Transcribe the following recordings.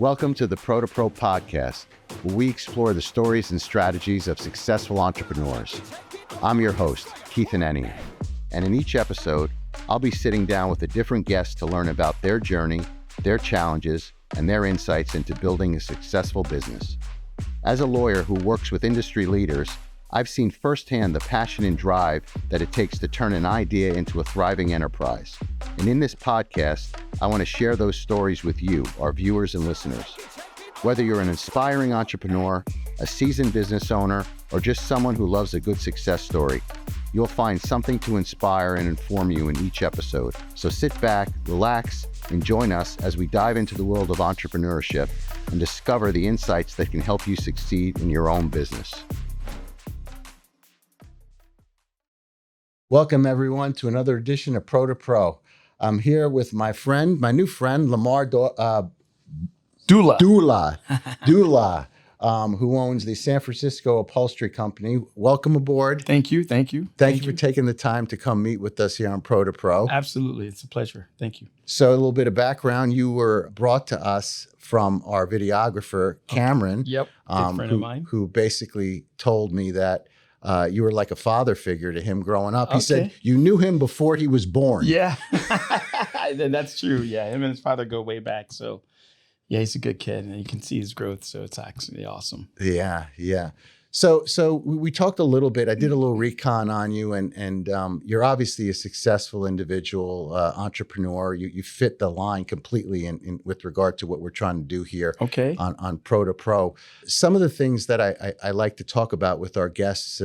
Welcome to the Pro-2-Pro podcast, where we explore the stories and strategies of successful entrepreneurs. I'm your host, Keith Hanenian, and in each episode, I'll be sitting down with a different guest to learn about their journey, their challenges, and their insights into building a successful business. As a lawyer who works with industry leaders, I've seen firsthand the passion and drive that it takes to turn an idea into a thriving enterprise. And in this podcast, I want to share those stories with you, our viewers and listeners. Whether you're an inspiring entrepreneur, a seasoned business owner, or just someone who loves a good success story, you'll find something to inspire and inform you in each episode. So sit back, relax, and join us as we dive into the world of entrepreneurship and discover the insights that can help you succeed in your own business. Welcome, everyone, to another edition of Pro-2-Pro. I'm here with my new friend, Lamar Dula, who owns the San Francisco Upholstery Company. Welcome aboard. Thank you. Thank you for taking the time to come meet with us here on Pro-2-Pro. Absolutely. It's a pleasure. Thank you. So a little bit of background. You were brought to us from our videographer, Cameron. Yep. Good friend of mine. Who basically told me that you were like a father figure to him growing up. He said you knew him before he was born. Yeah, that's true. Yeah, him and his father go way back. So yeah, he's a good kid and you can see his growth. So it's actually awesome. Yeah. So we talked a little bit. I did a little recon on you, and you're obviously a successful individual entrepreneur. You fit the line completely in with regard to what we're trying to do here on Pro-2-Pro. Some of the things that I like to talk about with our guests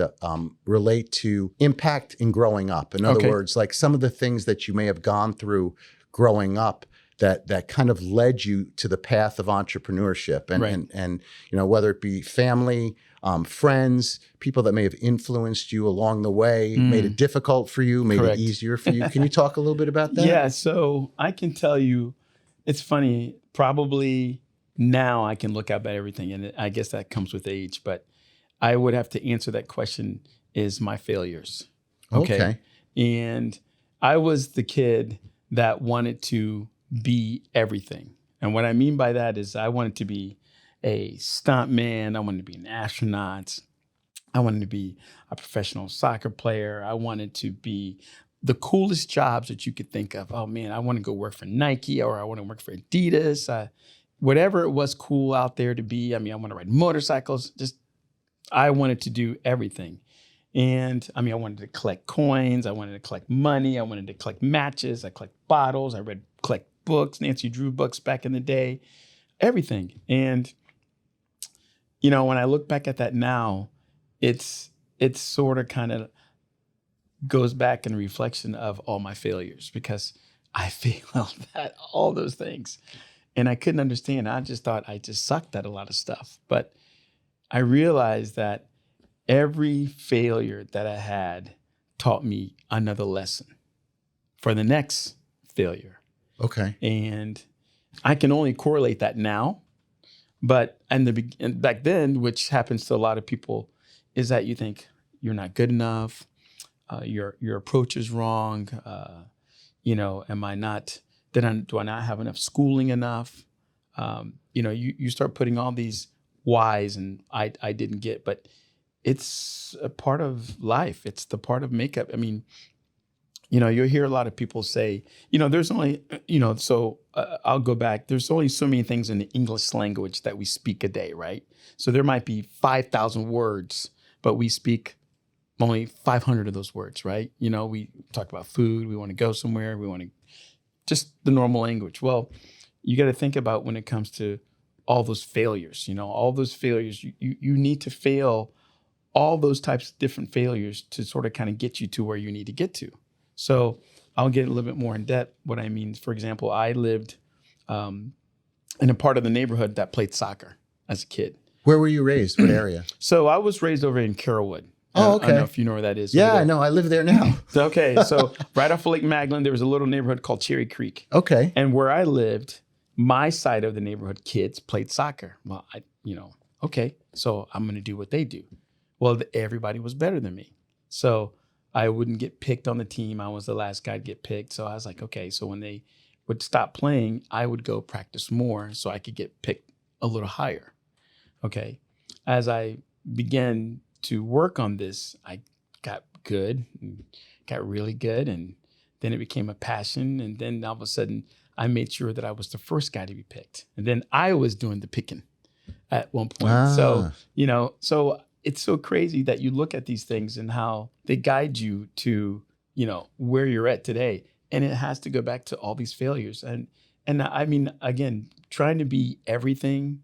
relate to impact in growing up. In other words, like some of the things that you may have gone through growing up that kind of led you to the path of entrepreneurship, and you know, whether it be family, friends, people that may have influenced you along the way, made it difficult for you, made it easier for you. Can you talk a little bit about that? Yeah, so I can tell you, it's funny, probably now I can look up at everything, and I guess that comes with age, but I would have to answer that question is my failures. Okay. And I was the kid that wanted to be everything. And what I mean by that is I wanted to be a stunt man. I wanted to be an astronaut. I wanted to be a professional soccer player. I wanted to be the coolest jobs that you could think of. Oh man, I want to go work for Nike, or I want to work for Adidas. Whatever it was cool out there to be. I mean, I want to ride motorcycles. I wanted to do everything. And I mean, I wanted to collect coins. I wanted to collect money. I wanted to collect matches. I collect bottles. Collect books, Nancy Drew books back in the day, everything. And, you know, when I look back at that now, it's sort of kind of goes back in reflection of all my failures, because I failed at all those things. And I couldn't understand. I just thought I just sucked at a lot of stuff. But I realized that every failure that I had taught me another lesson for the next failure. Okay. And I can only correlate that now, but back then, which happens to a lot of people, is that you think you're not good enough, your approach is wrong, do I not have enough schooling enough? You start putting all these whys, and I didn't get, but it's a part of life. It's the part of makeup. I mean, you'll hear a lot of people say, there's only, I'll go back. There's only so many things in the English language that we speak a day, right? So there might be 5,000 words, but we speak only 500 of those words, right? We talk about food. We want to go somewhere. We want to just the normal language. Well, you got to think about when it comes to all those failures, all those failures, you need to fail all those types of different failures to sort of kind of get you to where you need to get to. So I'll get a little bit more in depth. What I mean, for example, I lived in a part of the neighborhood that played soccer as a kid. Where were you raised? What area? So I was raised over in Carrollwood. Oh, okay. I don't know if you know where that is. Yeah, I know. I live there now. Okay. So right off of Lake Magdalene, there was a little neighborhood called Cherry Creek. Okay. And where I lived, my side of the neighborhood kids played soccer. Well, okay, so I'm going to do what they do. Well, everybody was better than me. So I wouldn't get picked on the team. I was the last guy to get picked. So I was like, okay. So when they would stop playing, I would go practice more so I could get picked a little higher. Okay. As I began to work on this, I got good, and got really good. And then it became a passion. And then all of a sudden I made sure that I was the first guy to be picked. And then I was doing the picking at one point. So, so it's so crazy that you look at these things and how they guide you to, where you're at today. And it has to go back to all these failures. And I mean, again, trying to be everything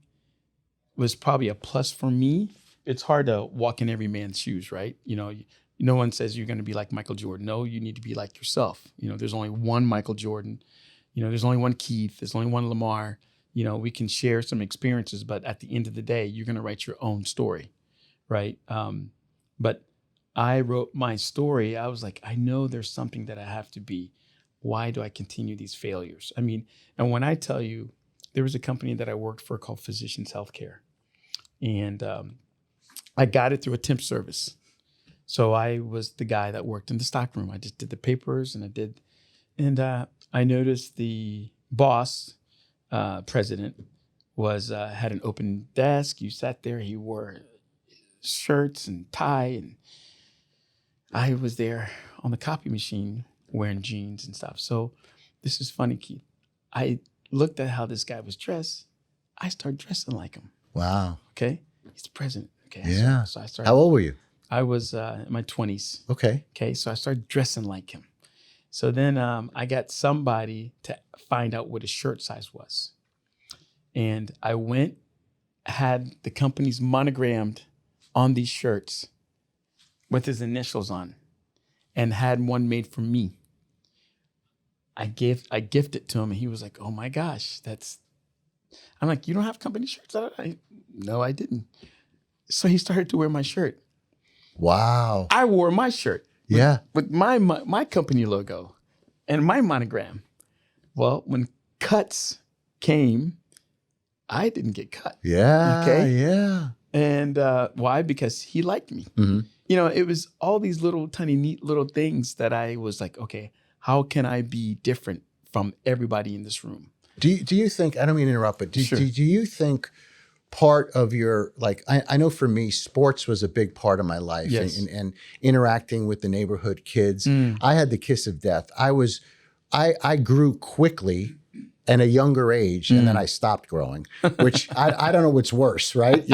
was probably a plus for me. It's hard to walk in every man's shoes, right? No one says you're going to be like Michael Jordan. No, you need to be like yourself. There's only one Michael Jordan. There's only one Keith. There's only one Lamar. We can share some experiences, but at the end of the day, you're going to write your own story, right? But I wrote my story. I was like, I know there's something that I have to be. Why do I continue these failures? I mean, and when I tell you, there was a company that I worked for called Physicians Healthcare. And I got it through a temp service. So I was the guy that worked in the stockroom. I just did the papers and I noticed the boss, president, had an open desk. You sat there, he wore shirts and tie. And I was there on the copy machine wearing jeans and stuff. So this is funny, Keith. I looked at how this guy was dressed. I started dressing like him. Wow. Okay. He's the president. Okay. Yeah. So I started. How old were you? I was in my 20s. Okay. Okay. So I started dressing like him. So then I got somebody to find out what his shirt size was. And I went, had the company's monogrammed on these shirts with his initials on, and had one made for me. I gifted to him, and he was like, "Oh my gosh, I'm like, you don't have company shirts?" No, I didn't. So he started to wear my shirt. Wow. I wore my shirt. With my company logo and my monogram. Well, when cuts came, I didn't get cut. Yeah. Okay. Yeah. And why? Because he liked me. Mm-hmm. It was all these little tiny neat little things that I was like, okay, how can I be different from everybody in this room? Do you think, I don't mean to interrupt, but Sure. do you think part of your, like, I know for me, sports was a big part of my life. Yes. And interacting with the neighborhood kids. I had the kiss of death. I grew quickly at a younger age, and then I stopped growing, which I don't know what's worse, right?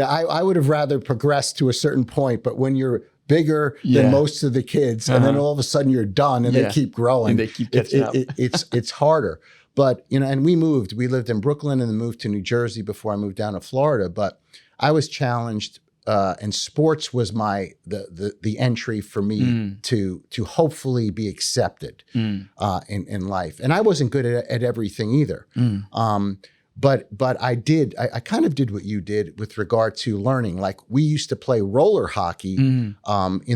I would have rather progressed to a certain point, but when you're bigger than most of the kids, and then all of a sudden you're done, and they keep growing, and they keep catching up. It's harder. But and we lived in Brooklyn and then moved to New Jersey before I moved down to Florida. But I was challenged, and sports was the entry for me to hopefully be accepted in life. And I wasn't good at everything either. But I kind of did what you did with regard to learning. Like, we used to play roller hockey in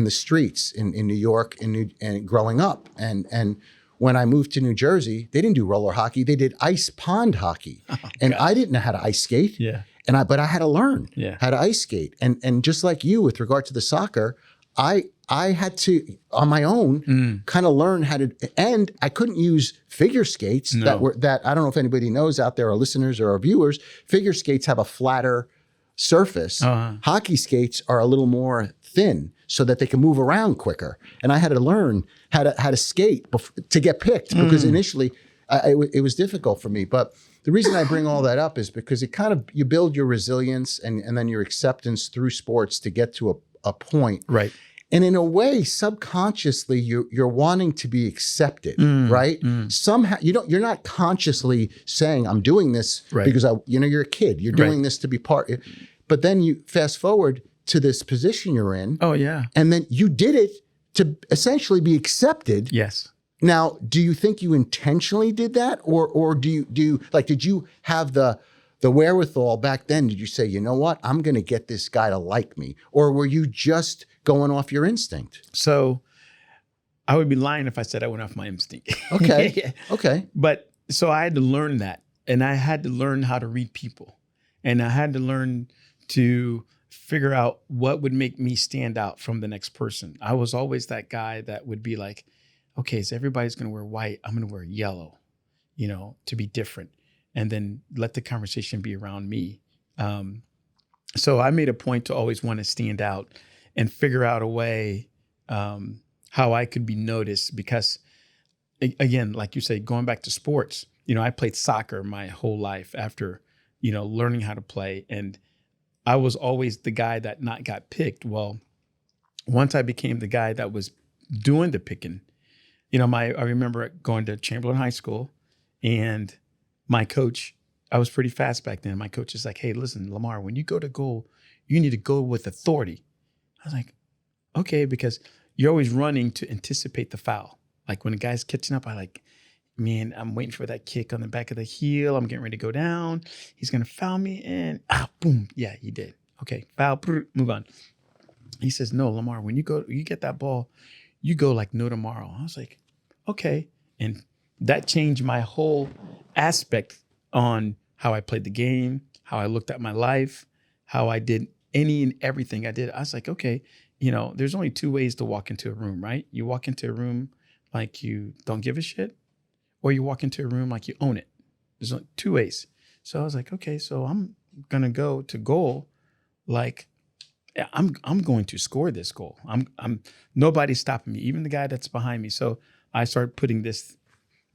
the streets in New York and growing up. And when I moved to New Jersey, they didn't do roller hockey. They did ice pond hockey. And I didn't know how to ice skate. Yeah. But I had to learn how to ice skate. And just like you with regard to the soccer, I had to, on my own, kind of learn how to, and I couldn't use figure skates that I don't know if anybody knows out there, our listeners or our viewers. Figure skates have a flatter surface. Hockey skates are a little more thin so that they can move around quicker. And I had to learn how to skate to get picked, because initially it was difficult for me. But the reason I bring all that up is because you build your resilience and then your acceptance through sports to get to a point. Right. And in a way, subconsciously, you're wanting to be accepted, right? Somehow you're not consciously saying, "I'm doing this because you're a kid. You're doing this to be part." But then you fast forward to this position you're in. Oh yeah. And then you did it to essentially be accepted. Yes. Now, do you think you intentionally did that, or do you did you have the wherewithal back then? Did you say, you know what, I'm going to get this guy to like me, or were you just going off your instinct? So, I would be lying if I said I went off my instinct. Okay. Okay. But so I had to learn that, and I had to learn how to read people, and I had to learn to figure out what would make me stand out from the next person. I was always that guy that would be like, okay, so everybody's going to wear white, I'm going to wear yellow, to be different. and then let the conversation be around me. So I made a point to always want to stand out and figure out a way how I could be noticed, because again, like you say, going back to sports, I played soccer my whole life after, learning how to play. And I was always the guy that not got picked. Well, once I became the guy that was doing the picking, I remember going to Chamberlain High School, and my coach, I was pretty fast back then. My coach is like, hey, listen, Lamar, when you go to goal, you need to go with authority. I was like, okay, because you're always running to anticipate the foul. Like when a guy's catching up, man, I'm waiting for that kick on the back of the heel. I'm getting ready to go down. He's going to foul me, and boom. Yeah, he did. Okay, foul, move on. He says, no, Lamar, when you get that ball, you go like no tomorrow. I was like, okay. And that changed my whole aspect on how I played the game, how I looked at my life, how I did any and everything I did. I was like, okay, there's only two ways to walk into a room, right? You walk into a room like you don't give a shit, or you walk into a room like you own it. There's only two ways. So I was like, okay, so I'm gonna go to goal like I'm going to score this goal. I'm nobody's stopping me, even the guy that's behind me. So I started putting this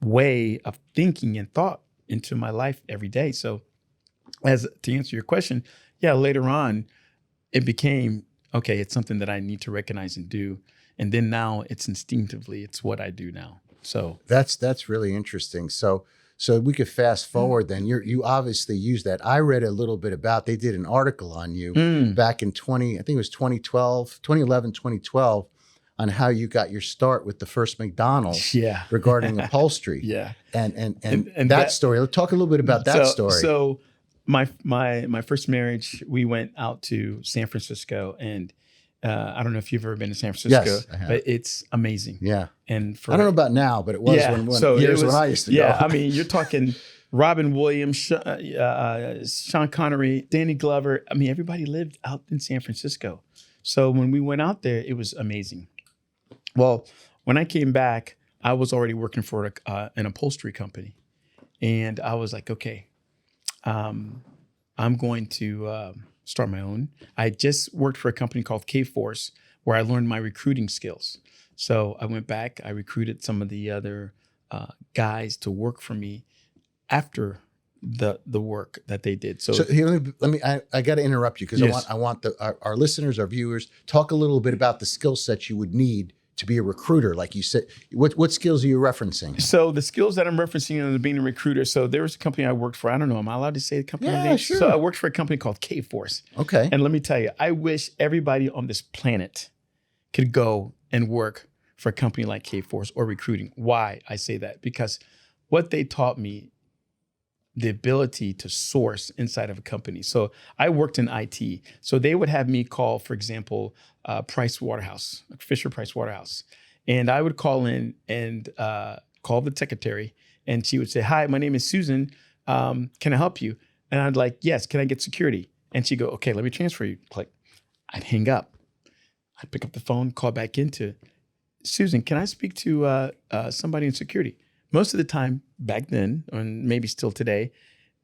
way of thinking and thought into my life every day. So to answer your question, yeah, later on, it became, okay, it's something that I need to recognize and do. And then now it's instinctively, it's what I do now. So that's really interesting. So we could fast forward then. You obviously use that. I read a little bit about, they did an article on you back in 2011, 2012, on how you got your start with the first McDonald's regarding upholstery. Yeah. And that story. Let's talk a little bit about that story. So my first marriage, we went out to San Francisco, and I don't know if you've ever been to San Francisco, yes, I have. But it's amazing. Yeah. And I don't know about now, but it was when I used to go. Yeah, I mean, you're talking Robin Williams, Sean Connery, Danny Glover. I mean, everybody lived out in San Francisco. So when we went out there, it was amazing. Well, when I came back, I was already working for an upholstery company. And I was like, okay, I'm going to start my own. I just worked for a company called K-Force, where I learned my recruiting skills. So I went back, I recruited some of the other guys to work for me after the work that they did. So here, I got to interrupt you, because yes. I want our listeners, our viewers, talk a little bit about the skill sets you would need to be a recruiter. Like you said, what skills are you referencing? So the skills that I'm referencing are being a recruiter. So there was a company I worked for. I don't know, am I allowed to say the company name? Sure. So I worked for a company called K-Force. Okay. And let me tell you, I wish everybody on this planet could go and work for a company like K-Force or recruiting. Why I say that? Because what they taught me, the ability to source inside of a company. So I worked in IT. So they would have me call, for example, Price Waterhouse, Fisher Price Waterhouse. And I would call in and call the secretary, and she would say, hi, my name is Susan. Can I help you? And I'd like, yes, can I get security? And she'd go, okay, let me transfer you. Like, I'd hang up. I'd pick up the phone, call back into, Susan, can I speak to somebody in security? Most of the time back then, and maybe still today,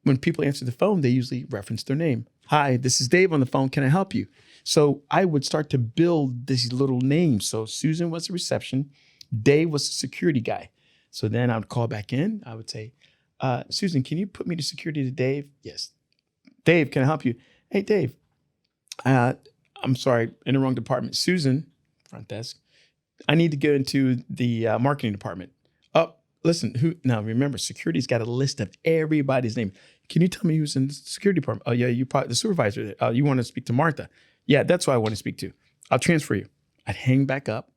when people answer the phone, they usually reference their name. Hi, this is Dave on the phone. Can I help you? So I would start to build these little names. So Susan was the reception. Dave was the security guy. So then I would call back in. I would say, Susan, can you put me to security to Dave? Yes. Dave, can I help you? Hey, Dave, I'm sorry, in the wrong department. Susan, front desk, I need to go into the marketing department. Oh, listen, now remember, security's got a list of everybody's name. Can you tell me who's in the security department? Oh, yeah, you probably the supervisor. You want to speak to Martha? Yeah, that's who I want to speak to. I'll transfer you. I'd hang back up,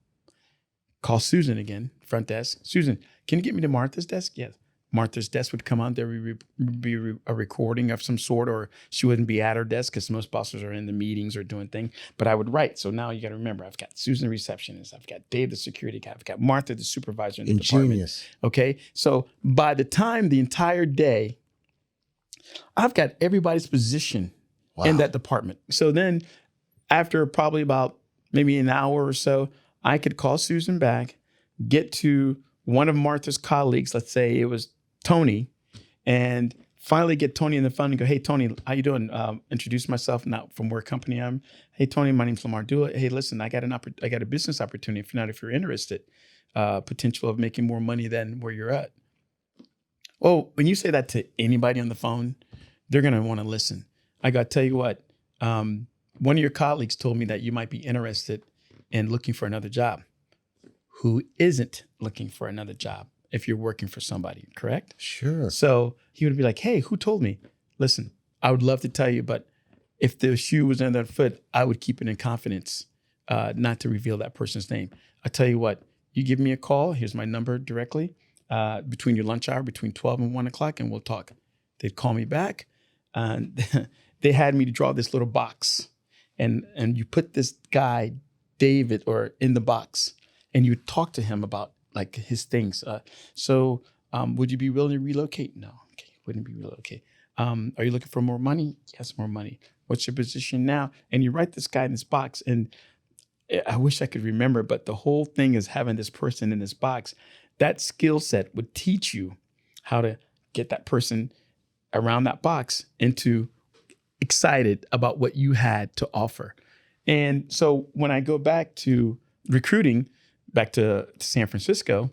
call Susan again, front desk. Susan, can you get me to Martha's desk? Yes. Martha's desk would come on. There would be a recording of some sort, or she wouldn't be at her desk because most bosses are in the meetings or doing things. But I would write. So now you got to remember, I've got Susan, the receptionist. I've got Dave, the security guy. I've got Martha, the supervisor in the Ingenious. department. Okay. So by the time the entire day, I've got everybody's position in that department. So then after probably about maybe an hour or so, I could call Susan back, get to one of Martha's colleagues. Let's say it was Tony, and finally get Tony in the phone and go, hey, Tony, how you doing? Introduce myself, not from where company I'm. Hey, Tony, my name's Lamar Dula. Hey, listen, I got a business opportunity. If you're interested, potential of making more money than where you're at. Well, when you say that to anybody on the phone, they're going to want to listen. I got to tell you what, one of your colleagues told me that you might be interested in looking for another job. Who isn't looking for another job if you're working for somebody, correct? Sure. So he would be like, hey, who told me? Listen, I would love to tell you, but if the shoe was on their foot, I would keep it in confidence, not to reveal that person's name. I tell you what, you give me a call. Here's my number directly between your lunch hour, between 12 and 1 o'clock, and we'll talk. They'd call me back. And they had me to draw this little box. And you put this guy, David, or in the box, and you talk to him about like his things. Would you be willing to relocate? No. Okay, wouldn't be relocate. Are you looking for more money? Yes, more money. What's your position now? And you write this guy in this box, and I wish I could remember, but the whole thing is having this person in this box. That skill set would teach you how to get that person around that box into excited about what you had to offer. And so when I go back to recruiting, back to San Francisco,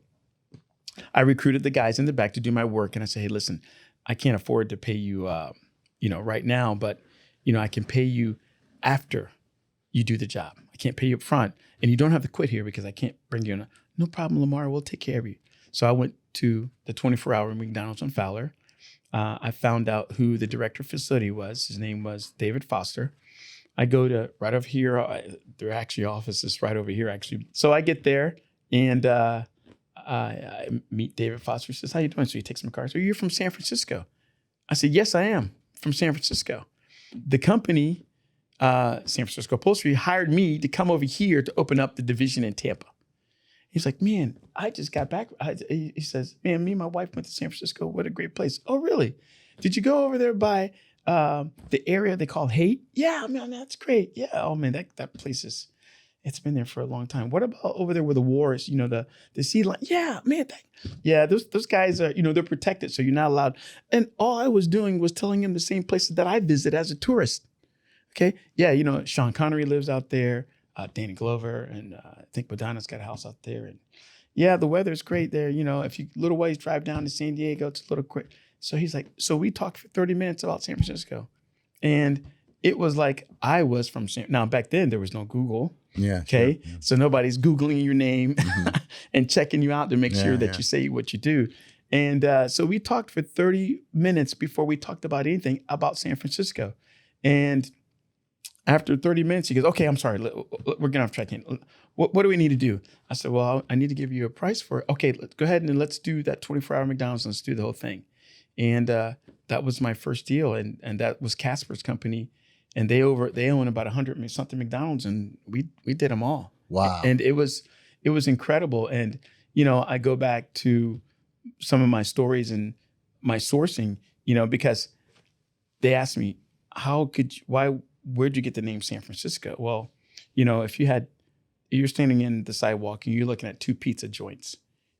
I recruited the guys in the back to do my work. And I say, hey, listen, I can't afford to pay you, right now, but, I can pay you after you do the job. I can't pay you up front. And you don't have to quit here because I can't bring you in. No problem, Lamar, we'll take care of you. So I went to the 24-hour McDonald's on Fowler. I found out who the director of facility was. His name was David Foster. I go to right over here. There are actually offices right over here, actually. So I get there and I meet David Foster. He says, how you doing? So he takes my car. So you're from San Francisco? I said, yes, I am from San Francisco. The company, San Francisco Upholstery, hired me to come over here to open up the division in Tampa. He's like, man, I just got back. He says, man, me and my wife went to San Francisco. What a great place. Oh, really? Did you go over there by the area they call Haight? Yeah, man, that's great. Yeah, oh man, that place it's been there for a long time. What about over there where the war is, the sea line? Yeah, man, those guys are, they're protected, so you're not allowed. And all I was doing was telling him the same places that I visit as a tourist. Okay, yeah, Sean Connery lives out there, Danny Glover, and I think Madonna's got a house out there. And yeah, the weather's great there. If you little ways drive down to San Diego, it's a little quick. So he's like, so we talked for 30 minutes about San Francisco. And it was like I was from now back then there was no Google. Yeah. Okay. Sure, yeah. So nobody's Googling your name and checking you out to make sure that you say what you do. And so we talked for 30 minutes before we talked about anything about San Francisco. And after 30 minutes, he goes, okay, I'm sorry. We're getting off track. What do we need to do? I said, well, I need to give you a price for it. Okay, let's go ahead and let's do that 24-hour McDonald's. Let's do the whole thing. And that was my first deal. And that was Casper's company. And they own about 100 something McDonald's, and we did them all. Wow. And it was incredible. And, I go back to some of my stories and my sourcing, because they asked me, where'd you get the name San Francisco? Well, if you're standing in the sidewalk and you're looking at two pizza joints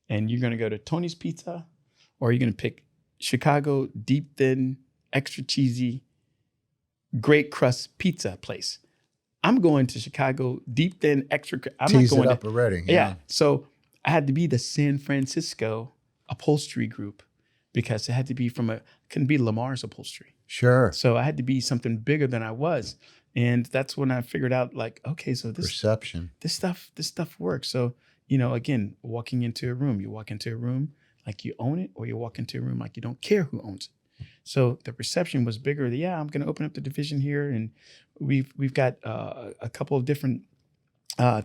and you're going to go to Tony's Pizza, or you're going to pick Chicago deep thin, extra cheesy, great crust pizza place. I'm going to Chicago deep thin, extra. I'm Tease not going it up already. Yeah. So I had to be the San Francisco Upholstery Group because it had to be couldn't be Lamar's Upholstery. Sure. So I had to be something bigger than I was. And that's when I figured out, like, okay, so this stuff works. So, again, walking into a room, you walk into a room like you own it, or you walk into a room like you don't care who owns it. So the perception was bigger. Yeah, I'm going to open up the division here, and we've got a couple of different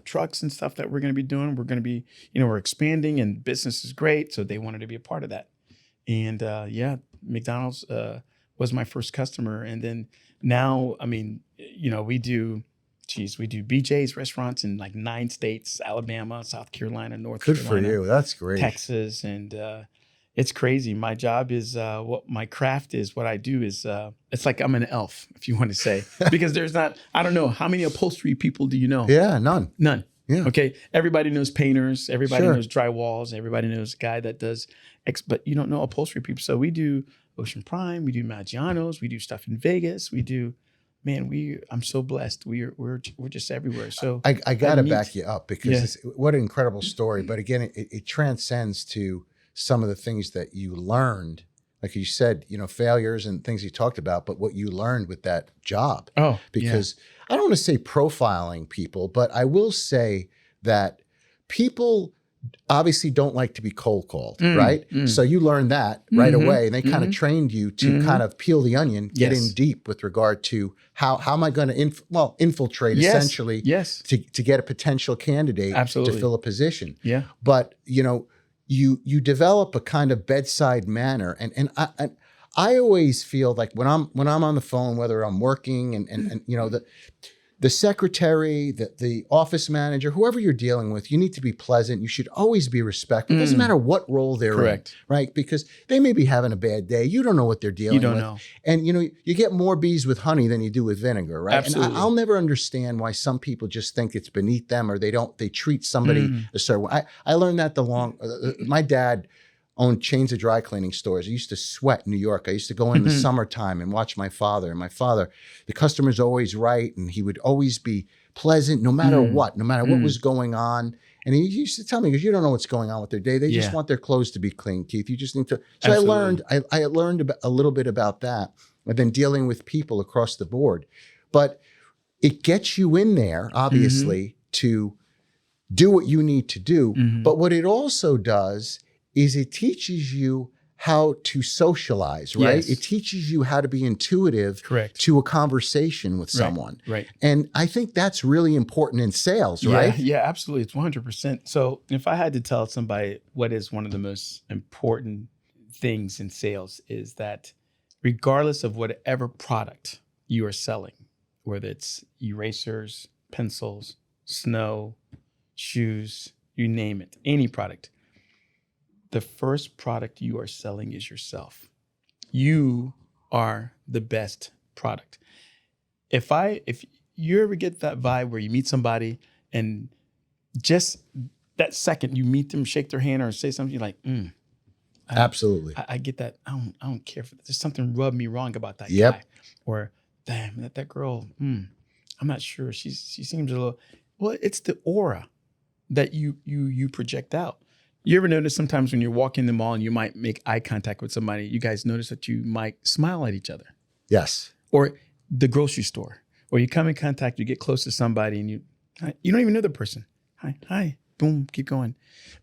trucks and stuff that we're going to be doing. We're going to be, we're expanding, and business is great. So they wanted to be a part of that. And McDonald's was my first customer. And then now, we do BJ's restaurants in like 9 states: Alabama, South Carolina, North Carolina. Good for you. That's great. Texas. And it's crazy. My job is what my craft is. What I do is it's like I'm an elf, if you want to say, because I don't know, how many upholstery people do you know? Yeah, none. Yeah. Okay. Everybody knows painters. Everybody knows drywalls. Everybody knows a guy that does but you don't know upholstery people. So we do Ocean Prime, we do Maggiano's, we do stuff in Vegas, we do. Man, I'm so blessed. We're just everywhere. So I gotta back you up because what an incredible story. But again, it transcends to some of the things that you learned, like you said, failures and things you talked about, but what you learned with that job. Because I don't want to say profiling people, but I will say that people obviously don't like to be cold called, right? So you learned that right away, and they kind of trained you to kind of peel the onion, get in deep with regard to how am I going to infiltrate essentially to get a potential candidate to fill a position. Yeah. But you develop a kind of bedside manner, and I always feel like when I'm on the phone, whether I'm working and the secretary, the office manager, whoever you're dealing with, you need to be pleasant. You should always be respectful. It doesn't matter what role they're in, right? Because they may be having a bad day. You don't know what they're dealing with. You don't know. And you get more bees with honey than you do with vinegar, right? Absolutely. And I'll never understand why some people just think it's beneath them or they treat somebody a certain way. I learned that my dad owned chains of dry cleaning stores. I used to sweat in New York. I used to go in the summertime and watch my father. And my father, the customer's always right. And he would always be pleasant no matter what was going on. And he used to tell me, because you don't know what's going on with their day. They just want their clothes to be clean, Keith. You just need to. So I learned a little bit about that. And then dealing with people across the board. But it gets you in there, obviously, to do what you need to do. But what it also does is it teaches you how to socialize, right? Yes. It teaches you how to be intuitive to a conversation with someone. Right. And I think that's really important in sales, right? Yeah, absolutely. It's 100%. So if I had to tell somebody what is one of the most important things in sales is that regardless of whatever product you are selling, whether it's erasers, pencils, snow, shoes, you name it, any product, the first product you are selling is yourself. You are the best product. If you ever get that vibe where you meet somebody and just that second you meet them, shake their hand or say something, you're like, absolutely. I get that. I don't care for that. There's something rubbed me wrong about that guy. Or damn, that girl, I'm not sure. She seems a little, well, it's the aura that you project out. You ever notice sometimes when you're walking the mall and you might make eye contact with somebody, you guys notice that you might smile at each other? Yes. Or the grocery store, or you come in contact, you get close to somebody and you don't even know the person. Hi, boom, keep going.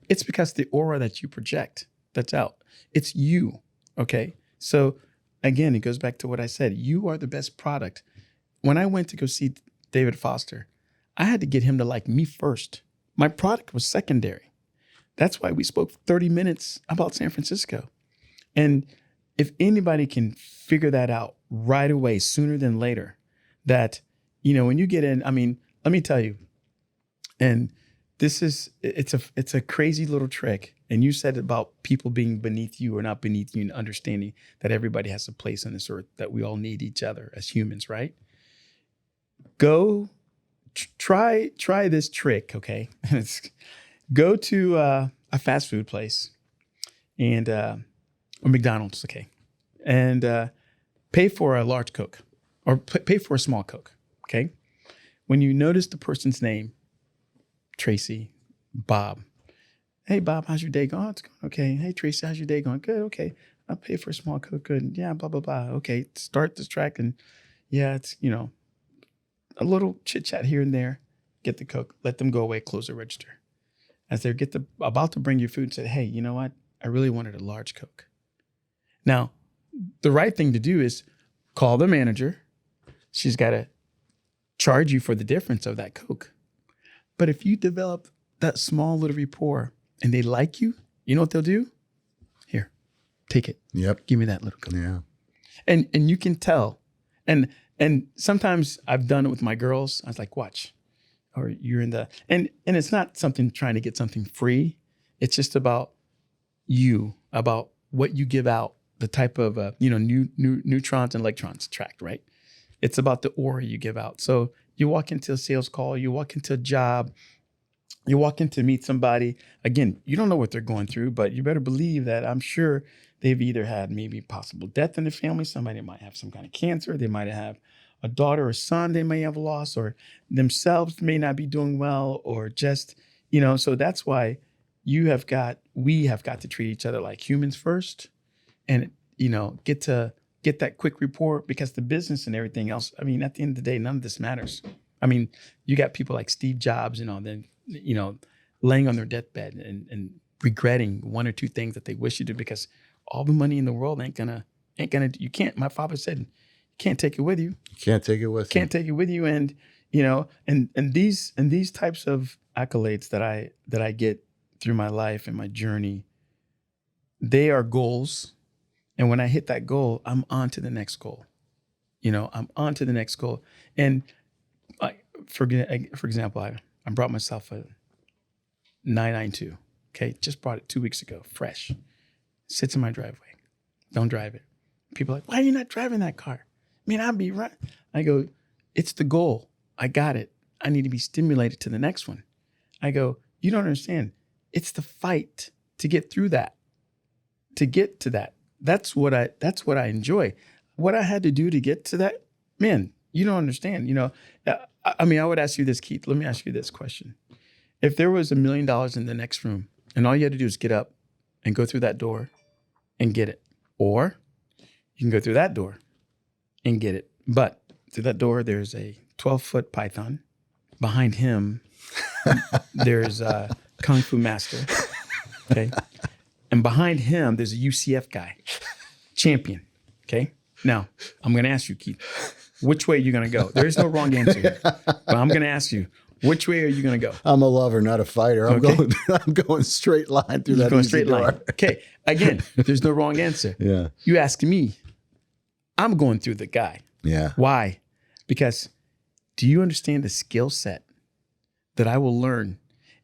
It's because the aura that you project, that's out. It's you, okay? So again, it goes back to what I said. You are the best product. When I went to go see David Foster, I had to get him to like me first. My product was secondary. That's why we spoke 30 minutes about San Francisco. And if anybody can figure that out right away, sooner than later, that, when you get in, I mean, let me tell you, and it's a crazy little trick. And you said about people being beneath you or not beneath you and understanding that everybody has a place on this earth, that we all need each other as humans, right? Go try this trick, okay? Go to a fast food place and or McDonald's, okay, and pay for a large Coke or pay for a small Coke, okay? When you notice the person's name, Tracy, Bob. Hey, Bob, how's your day going? Oh, it's going okay. Hey, Tracy, how's your day going? Good, okay. I'll pay for a small Coke. Good. Yeah, blah, blah, blah. Okay, start this track and it's, a little chit chat here and there. Get the Coke, let them go away, close the register. As they're about to bring you food, say, hey, you know what? I really wanted a large Coke. Now, the right thing to do is call the manager. She's got to charge you for the difference of that Coke. But if you develop that small little rapport and they like you, you know what they'll do? Here, take it. Yep. Give me that little Coke. Yeah. And you can tell. And sometimes I've done it with my girls. I was like, watch. Or you're in the, and it's not something trying to get something free. It's just about you, about what you give out, the type of, neutrons and electrons tract, right? It's about the aura you give out. So you walk into a sales call, you walk into a job, you walk in to meet somebody. Again, you don't know what they're going through, but you better believe that I'm sure they've either had maybe possible death in the family. Somebody might have some kind of cancer. They might have a daughter or son they may have lost, or themselves may not be doing well, or just, so that's why we have got to treat each other like humans first, and, get that quick report, because the business and everything else, I mean, at the end of the day, none of this matters. I mean, you got people like Steve Jobs, laying on their deathbed and regretting one or two things that they wish you did, because all the money in the world ain't gonna, you can't, my father said, you can't take it with you. You can't take it with you. Can't take it with you. And, and these types of accolades that I get through my life and my journey, they are goals. And when I hit that goal, I'm on to the next goal. I'm on to the next goal. And for example, I brought myself a 992. Okay, just brought it 2 weeks ago, fresh. Sits in my driveway. Don't drive it. People are like, why are you not driving that car? I mean, I'd be right. I go, it's the goal. I got it. I need to be stimulated to the next one. I go, you don't understand. It's the fight to get through that, to get to that. That's what I enjoy. What I had to do to get to that, man, you don't understand. I mean, I would ask you this, Keith. Let me ask you this question. If there was $1 million in the next room and all you had to do is get up and go through that door and get it, or you can go through that door and get it. But through that door, there's a 12-foot python. Behind him, there's a Kung Fu master. Okay. And behind him, there's a UCF guy, champion. Okay. Now, I'm going to ask you, Keith, which way are you going to go? There is no wrong answer here. But I'm going to ask you, which way are you going to go? I'm a lover, not a fighter. I'm going straight line through that. Going straight line. Okay. Again, there's no wrong answer. Yeah. You ask me, I'm going through the guy. Yeah. Why? Because do you understand the skill set that I will learn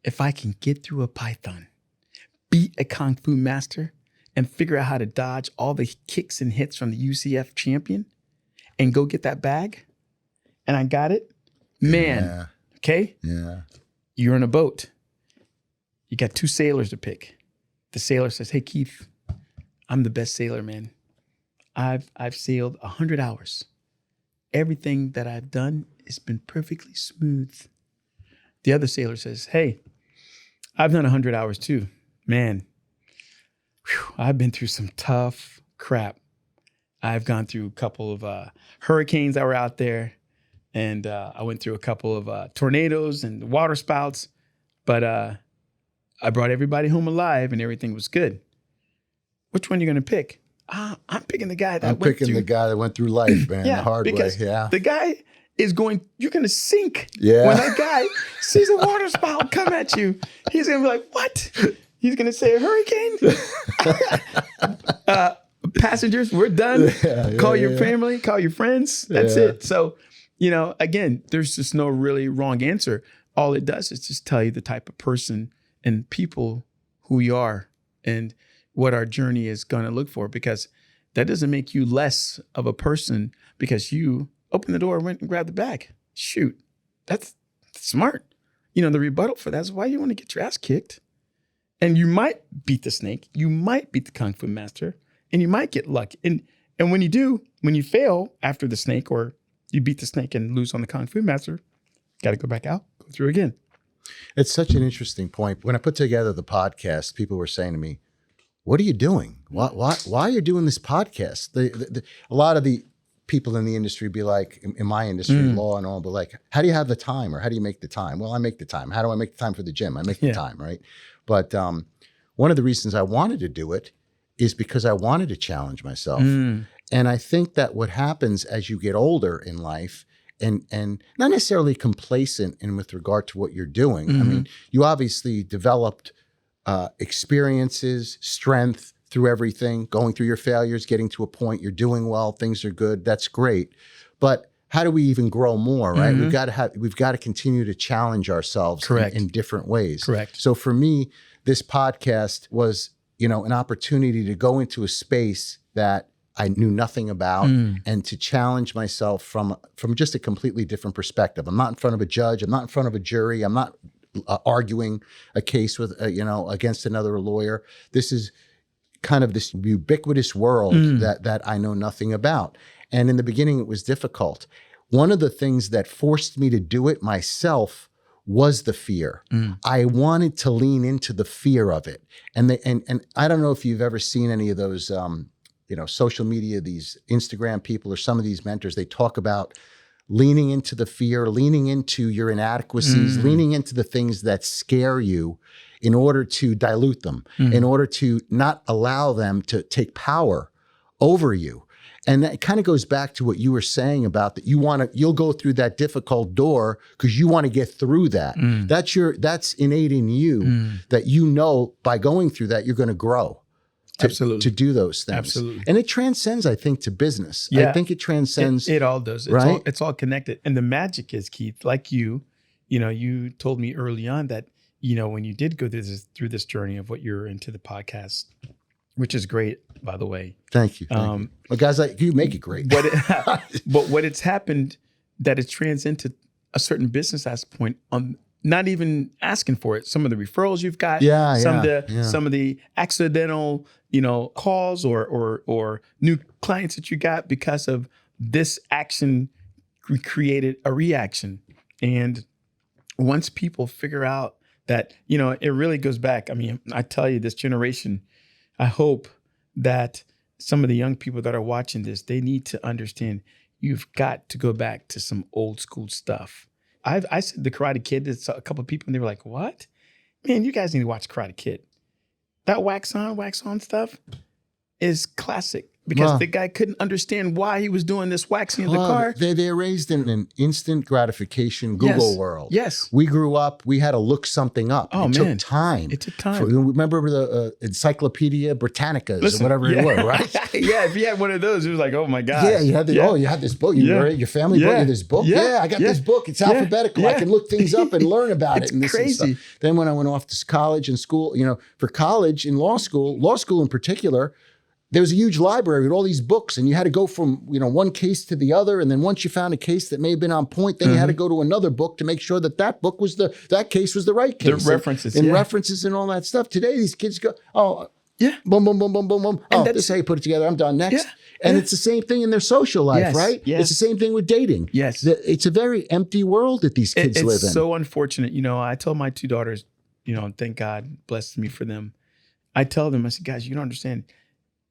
if I can get through a python, beat a Kung Fu master, and figure out how to dodge all the kicks and hits from the UCF champion and go get that bag? And I got it. Man. Yeah. Okay? Yeah. You're in a boat. You got two sailors to pick. The sailor says, hey, Keith, I'm the best sailor, man. I've sailed 100 hours. Everything that I've done has been perfectly smooth. The other sailor says, hey, I've done 100 hours too. Man, I've been through some tough crap. I've gone through a couple of hurricanes that were out there, and I went through a couple of tornadoes and water spouts, but I brought everybody home alive and everything was good. Which one are you going to pick? I'm picking the guy that the guy that went through life, man, the hard way. Yeah. The guy is you're going to sink. Yeah. When that guy sees a water spout come at you, he's going to be like, what? He's going to say, a hurricane? Passengers, we're done. Call your family, call your friends. That's it. So, again, there's just no really wrong answer. All it does is just tell you the type of person and people who we are and what our journey is going to look for, because that doesn't make you less of a person because you opened the door and went and grabbed the bag. Shoot, that's smart. The rebuttal for that is why you want to get your ass kicked. And you might beat the snake, you might beat the Kung Fu master, and you might get lucky. And when you do, when you fail after the snake, or you beat the snake and lose on the Kung Fu master, got to go back out, go through again. It's such an interesting point. When I put together the podcast, people were saying to me, what are you doing? Why are you doing this podcast? A lot of the people in the industry be like, in my industry, law and all, but like, how do you have the time, or how do you make the time? Well, I make the time. How do I make the time for the gym? I make the time, right? But one of the reasons I wanted to do it is because I wanted to challenge myself. And I think that what happens as you get older in life, and not necessarily complacent in with regard to what you're doing. I mean, you obviously developed experiences, strength through everything, going through your failures, getting to a point you're doing well, things are good. That's great. But how do we even grow more, right? We've got to continue to challenge ourselves in different ways. Correct. So for me, this podcast was, an opportunity to go into a space that I knew nothing about and to challenge myself from just a completely different perspective. I'm not in front of a judge. I'm not in front of a jury. I'm not arguing a case with, against another lawyer. This is kind of this ubiquitous world that I know nothing about. And in the beginning, it was difficult. One of the things that forced me to do it myself was the fear. I wanted to lean into the fear of it. And I don't know if you've ever seen any of those, social media, these Instagram people or some of these mentors, they talk about leaning into the fear, leaning into your inadequacies, leaning into the things that scare you in order to dilute them, in order to not allow them to take power over you. And that kind of goes back to what you were saying about that you'll go through that difficult door because you want to get through that. That's innate in you that by going through that, you're going to grow. To do those things. Absolutely. And it transcends, I think, to business. Yeah. I think it transcends. It all does. It's all connected. And the magic is, Keith, like you told me early on that, when you did go through this journey of what you're into the podcast, which is great, by the way. Thank you. Well, guys, you make it great. But what it's happened, that it trans into a certain business point on not even asking for it. Some of the referrals you've got, some of the accidental, calls or new clients that you got because of this action created a reaction. And once people figure out that, it really goes back. I mean, I tell you, this generation, I hope that some of the young people that are watching this, they need to understand you've got to go back to some old school stuff. I said The Karate Kid to a couple of people and they were like, what? Man, you guys need to watch Karate Kid. That wax on stuff is classic because the guy couldn't understand why he was doing this waxing in the car. They're raised in an instant gratification Google world. Yes. We grew up, we had to look something up. It took time. Remember the Encyclopedia Britannicas or whatever it was, right? Yeah, if you had one of those, it was like, oh my God. Yeah, you had this book. Your family brought you this book. Yeah, I got this book. It's alphabetical. I can look things up and learn about it. It's crazy. And stuff. Then when I went off to college and school, for college in law school in particular, there was a huge library with all these books and you had to go from, one case to the other. And then once you found a case that may have been on point, then you had to go to another book to make sure that book was that case was the right case. The references. And references and all that stuff. Today, these kids go, boom, boom, boom, boom, boom, boom. Oh, this is how you put it together. I'm done. Next. And it's the same thing in their social life, right? Yes. It's the same thing with dating. Yes. It's a very empty world that these kids live in. It's so unfortunate. I told my two daughters, thank God blessed me for them. I tell them, I said, guys, you don't understand.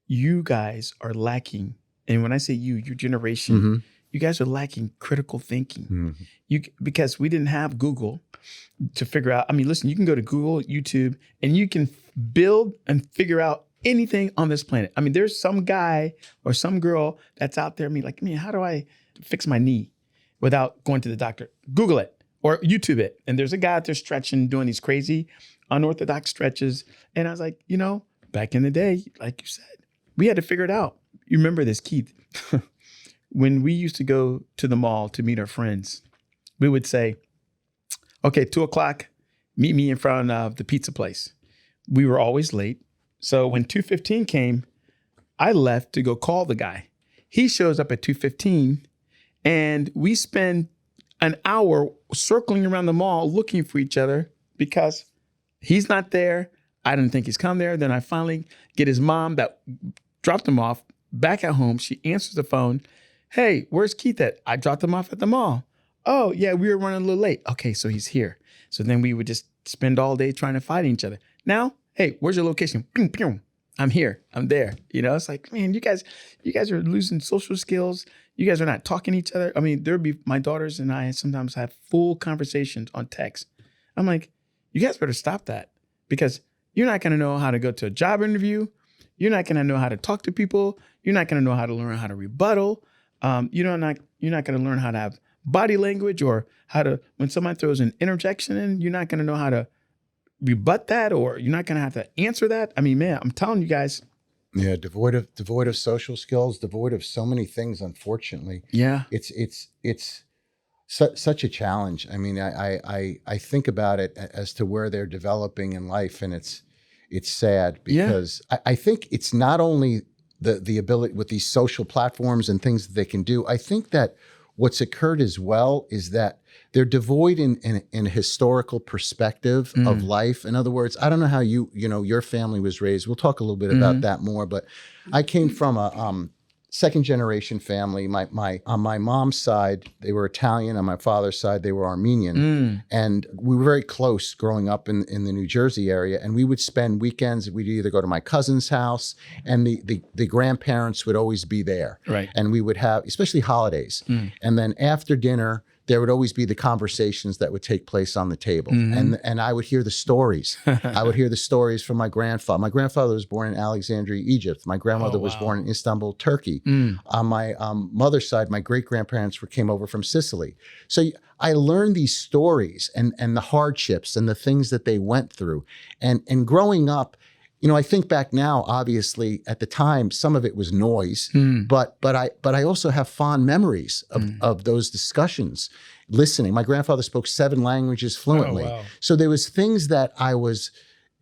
You guys are lacking, and when I say your generation, you guys are lacking critical thinking. Because we didn't have Google to figure out. I mean, listen, you can go to Google, YouTube, and you can build and figure out anything on this planet. I mean, there's some guy or some girl that's out there, man, how do I fix my knee without going to the doctor? Google it or YouTube it. And there's a guy out there stretching, doing these crazy, unorthodox stretches. And I was like, back in the day, like you said, we had to figure it out. You remember this, Keith? When we used to go to the mall to meet our friends, we would say, okay, 2:00, meet me in front of the pizza place. We were always late. So when 2:15 came, I left to go call the guy. He shows up at 2:15 and we spend an hour circling around the mall looking for each other because he's not there. I didn't think he's come there. Then I finally get his mom that dropped him off back at home. She answers the phone. Hey, where's Keith at? I dropped him off at the mall. Oh, yeah, we were running a little late. Okay, so he's here. So then we would just spend all day trying to fight each other. Now, hey, where's your location? Ping, ping. I'm here. I'm there. It's like, man, you guys are losing social skills. You guys are not talking to each other. I mean, there'd be my daughters and I sometimes have full conversations on text. I'm like, you guys better stop that because you're not going to know how to go to a job interview. You're not going to know how to talk to people. You're not going to know how to learn how to rebuttal. You're not going to learn how to have body language or how to, when someone throws an interjection in, you're not going to know how to rebut that or you're not going to have to answer that. I mean, man, I'm telling you guys. Yeah, devoid of social skills, devoid of so many things, unfortunately. Yeah. It's such a challenge. I mean, I think about it as to where they're developing in life, and it's sad because I think it's not only the ability with these social platforms and things that they can do. I think that what's occurred as well is that they're devoid in a historical perspective of life. In other words, I don't know how your family was raised. We'll talk a little bit about that more, but I came from a second generation family. On my mom's side, they were Italian. On my father's side, they were Armenian. And we were very close growing up in the New Jersey area. And we would spend weekends, we'd either go to my cousin's house, and the grandparents would always be there. Right. And we would have, especially holidays. And then after dinner, there would always be the conversations that would take place on the table. And I would hear the stories. I would hear the stories from my grandfather. My grandfather was born in Alexandria, Egypt. My grandmother was born in Istanbul, Turkey. On my mother's side, my great-grandparents came over from Sicily. So I learned these stories and the hardships and the things that they went through. And growing up, I think back now, obviously, at the time, some of it was noise, but I also have fond memories of those discussions, listening. My grandfather spoke 7 languages fluently. Oh, wow. So there was things that I was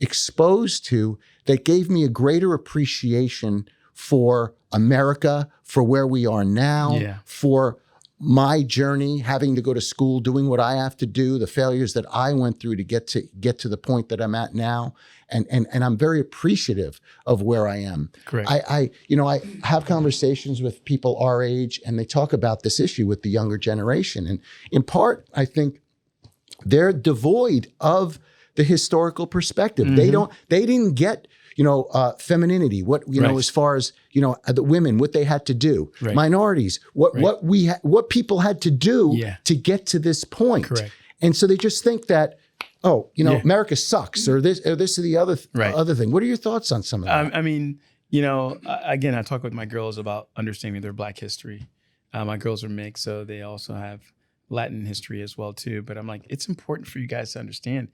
exposed to that gave me a greater appreciation for America, for where we are now, for my journey, having to go to school, doing what I have to do, the failures that I went through to get to the point that I'm at now. And I'm very appreciative of where I am. Correct. I have conversations with people our age, and they talk about this issue with the younger generation. And in part, I think they're devoid of the historical perspective. They didn't get, femininity, as far as, the women, what they had to do, minorities, what people had to do to get to this point. Correct. And so they just think that, America sucks, or this or the other other thing. What are your thoughts on some of that? I mean, again, I talk with my girls about understanding their Black history. My girls are mixed, so they also have Latin history as well too. But I'm like, it's important for you guys to understand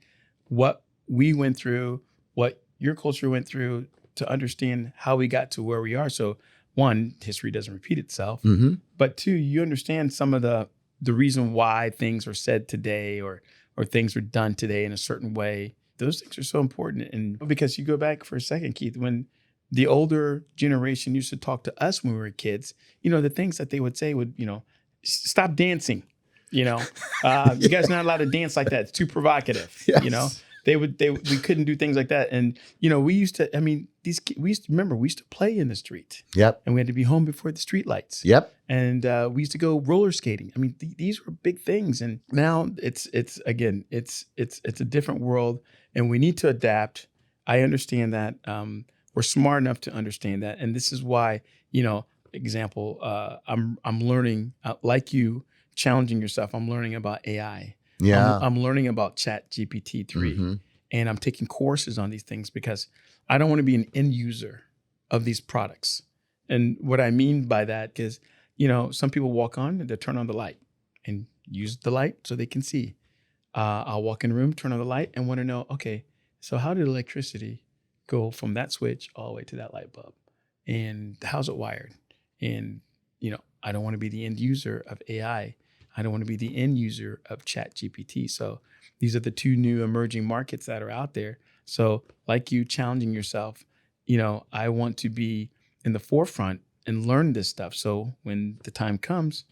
what we went through, what your culture went through, to understand how we got to where we are. So 1, history doesn't repeat itself, but 2, you understand some of the reason why things are said today or things are done today in a certain way. Those things are so important. And because you go back for a second, Keith, when the older generation used to talk to us when we were kids, the things that they would say would, stop dancing. You guys are not allowed to dance like that. It's too provocative. Yes. We couldn't do things like that. And, we used to play in the street. Yep. And we had to be home before the street lights. Yep. And we used to go roller skating. I mean, these were big things. And now it's a different world, and we need to adapt. I understand that. We're smart enough to understand that. And this is why, example, I'm learning, like you, challenging yourself. I'm learning about AI. Yeah. I'm learning about Chat GPT-3, and I'm taking courses on these things because I don't want to be an end user of these products. And what I mean by that is, some people walk on and they turn on the light and use the light so they can see. I'll walk in a room, turn on the light, and want to know, okay, so how did electricity go from that switch all the way to that light bulb? And how's it wired? And, I don't want to be the end user of AI. I don't want to be the end user of Chat GPT. So these are the 2 new emerging markets that are out there. So like you challenging yourself, I want to be in the forefront and learn this stuff. So when the time comes,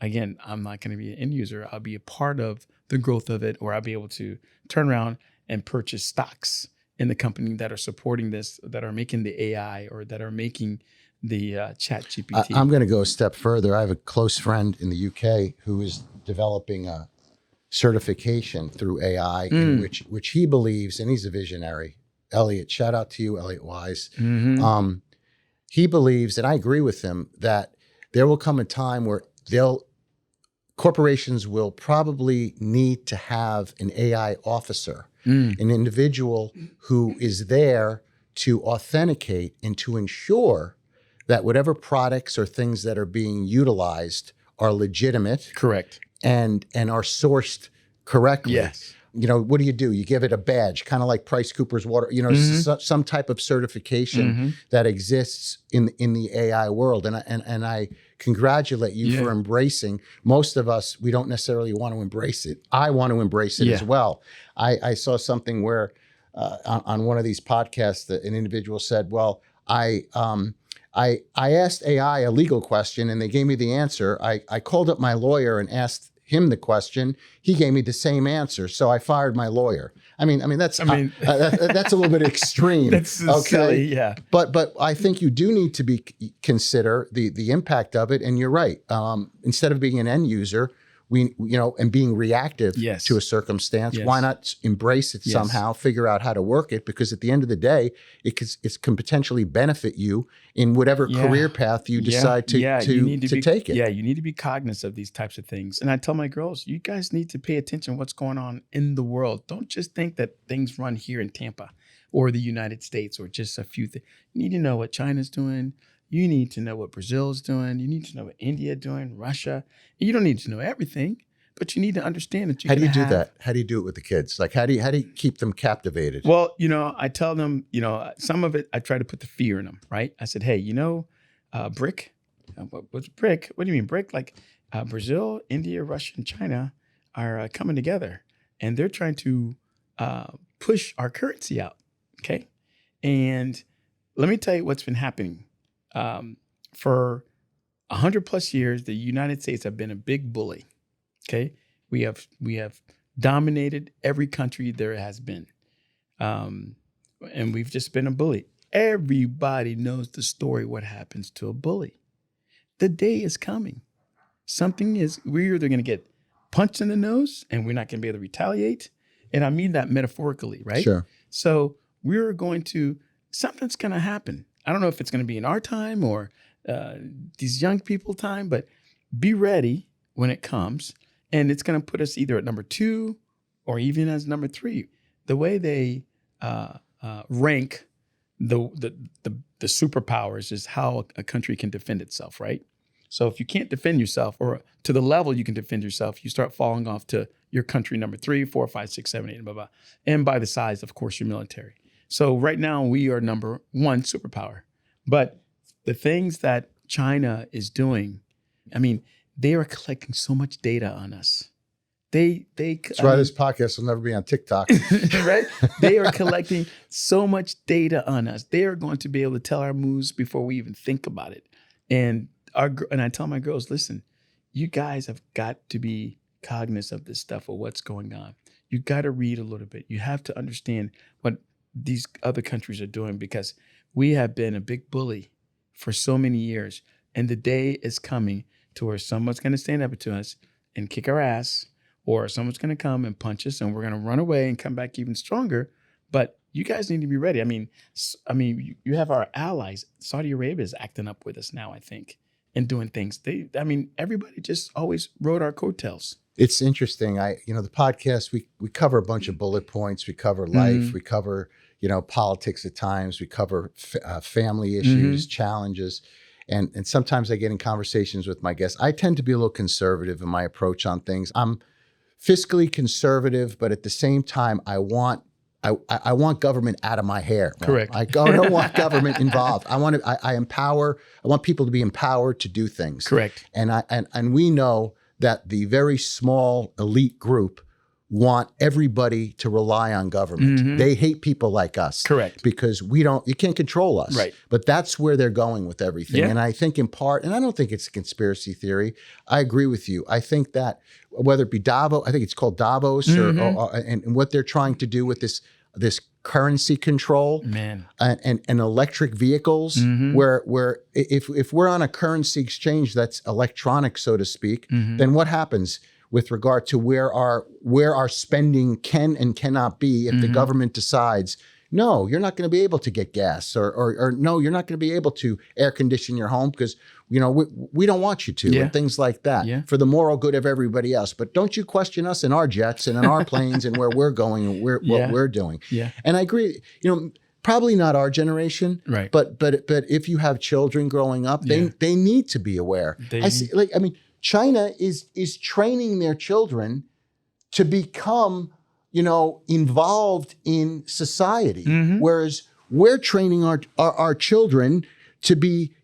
again, I'm not going to be an end user. I'll be a part of the growth of it, or I'll be able to turn around and purchase stocks in the company that are supporting this, that are making the AI or that are making the Chat GPT. I'm going to go a step further. I have a close friend in the UK who is developing a certification through AI, in which he believes, and he's a visionary. Elliot, shout out to you, Elliot Wise. He believes, and I agree with him, that there will come a time where corporations will probably need to have an AI officer, an individual who is there to authenticate and to ensure that whatever products or things that are being utilized are legitimate. Correct. And are sourced correctly. Yes. What do? You give it a badge, kind of like Price Cooper's water, some type of certification that exists in the AI world. And I congratulate you for embracing. Most of us, we don't necessarily want to embrace it. I want to embrace it as well. I saw something where on one of these podcasts that an individual said, well, I asked AI a legal question and they gave me the answer. I called up my lawyer and asked him the question. He gave me the same answer. So I fired my lawyer. That's a little bit extreme. That's silly, yeah. But I think you do need to consider the impact of it. And you're right. Instead of being an end user, and being reactive to a circumstance, why not embrace it somehow, figure out how to work it? Because at the end of the day, it can potentially benefit you in whatever career path you decide to take it. Yeah, you need to be cognizant of these types of things. And I tell my girls, you guys need to pay attention to what's going on in the world. Don't just think that things run here in Tampa or the United States or just a few things. You need to know what China's doing. You need to know what Brazil's doing. You need to know what India doing, Russia. You don't need to know everything, but you need to understand that How do you do that? How do you do it with the kids? Like, how do you keep them captivated? Well, I tell them, some of it, I try to put the fear in them, right? I said, hey, BRIC? What's BRIC? What do you mean BRIC? Like Brazil, India, Russia, and China are coming together, and they're trying to push our currency out, okay? And let me tell you what's been happening. For 100 plus years, the United States have been a big bully. Okay, we have dominated every country there has been, and we've just been a bully. Everybody knows the story. What happens to a bully? The day is coming. We're either going to get punched in the nose, and we're not going to be able to retaliate. And I mean that metaphorically, right? Sure. So something's going to happen. I don't know if it's going to be in our time or these young people time, but be ready when it comes. And it's going to put us either at number 2 or even as number 3. The way they rank the superpowers is how a country can defend itself, right? So if you can't defend yourself or to the level you can defend yourself, you start falling off to your country number 3, 4, 5, 6, 7, 8, and blah, blah. And by the size, of course, your military. So right now we are number 1 superpower. But the things that China is doing, they are collecting so much data on us. That's why this podcast will never be on TikTok. Right? They are collecting so much data on us. They are going to be able to tell our moves before we even think about it. And I tell my girls, listen, you guys have got to be cognizant of this stuff or what's going on. You got to read a little bit. You have to understand what these other countries are doing because we have been a big bully for so many years. And the day is coming to where someone's going to stand up to us and kick our ass, or someone's going to come and punch us and we're going to run away and come back even stronger. But you guys need to be ready. You have our allies. Saudi Arabia is acting up with us now, I think, and doing things. Everybody just always rode our coattails. It's interesting. The podcast, we cover a bunch of bullet points. We cover life. We cover, politics at times. We cover family issues, challenges. And sometimes I get in conversations with my guests. I tend to be a little conservative in my approach on things. I'm fiscally conservative, but at the same time, I want government out of my hair. Correct. I don't want government involved. I want people to be empowered to do things. Correct. And we know that the very small elite group want everybody to rely on government. Mm-hmm. They hate people like us. Correct. Because you can't control us. Right. But that's where they're going with everything. Yeah. And I think in part, and I don't think it's a conspiracy theory. I agree with you. I think that whether it be Davos, I think it's called Davos, and what they're trying to do with this currency control, and electric vehicles, where if we're on a currency exchange that's electronic, so to speak, then what happens with regard to where our spending can and cannot be if the government decides, no, you're not going to be able to get gas, or no, you're not going to be able to air condition your home because we don't want you to, and things like that, for the moral good of everybody else. But don't you question us in our jets and in our planes and where we're going and what we're doing. Yeah. And I agree, probably not our generation, right? But if you have children growing up, they need to be aware. China is training their children to become, involved in society, whereas we're training our children to be,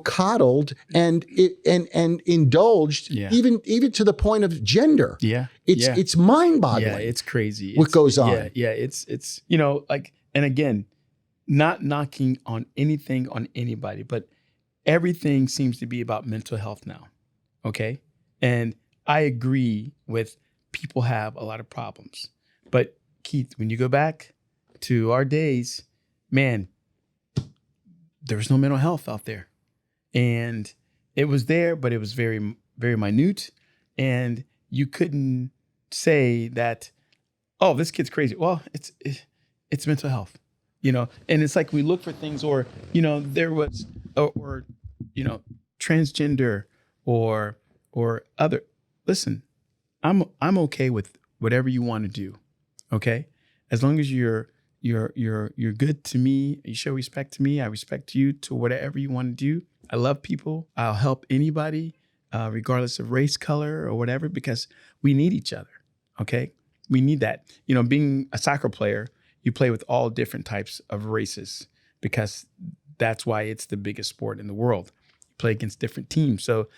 coddled and indulged, even to the point of gender. Yeah, it's mind-boggling. Yeah, it's crazy. What goes on? Yeah, it's and again, not knocking on anything on anybody, but everything seems to be about mental health now. Okay. And I agree with people have a lot of problems. But Keith, when you go back to our days, man, there was no mental health out there. And it was there, but it was very, very minute. And you couldn't say that, oh, this kid's crazy. Well, it's mental health, and it's like we look for things, or, there was, or transgender or other. Listen, I'm okay with whatever you want to do. Okay. As long as you're good to me, you show respect to me, I respect you to whatever you want to do. I love people. I'll help anybody, regardless of race, color, or whatever, because we need each other. Okay. We need that. Being a soccer player, you play with all different types of races because that's why it's the biggest sport in the world. You play against different teams. So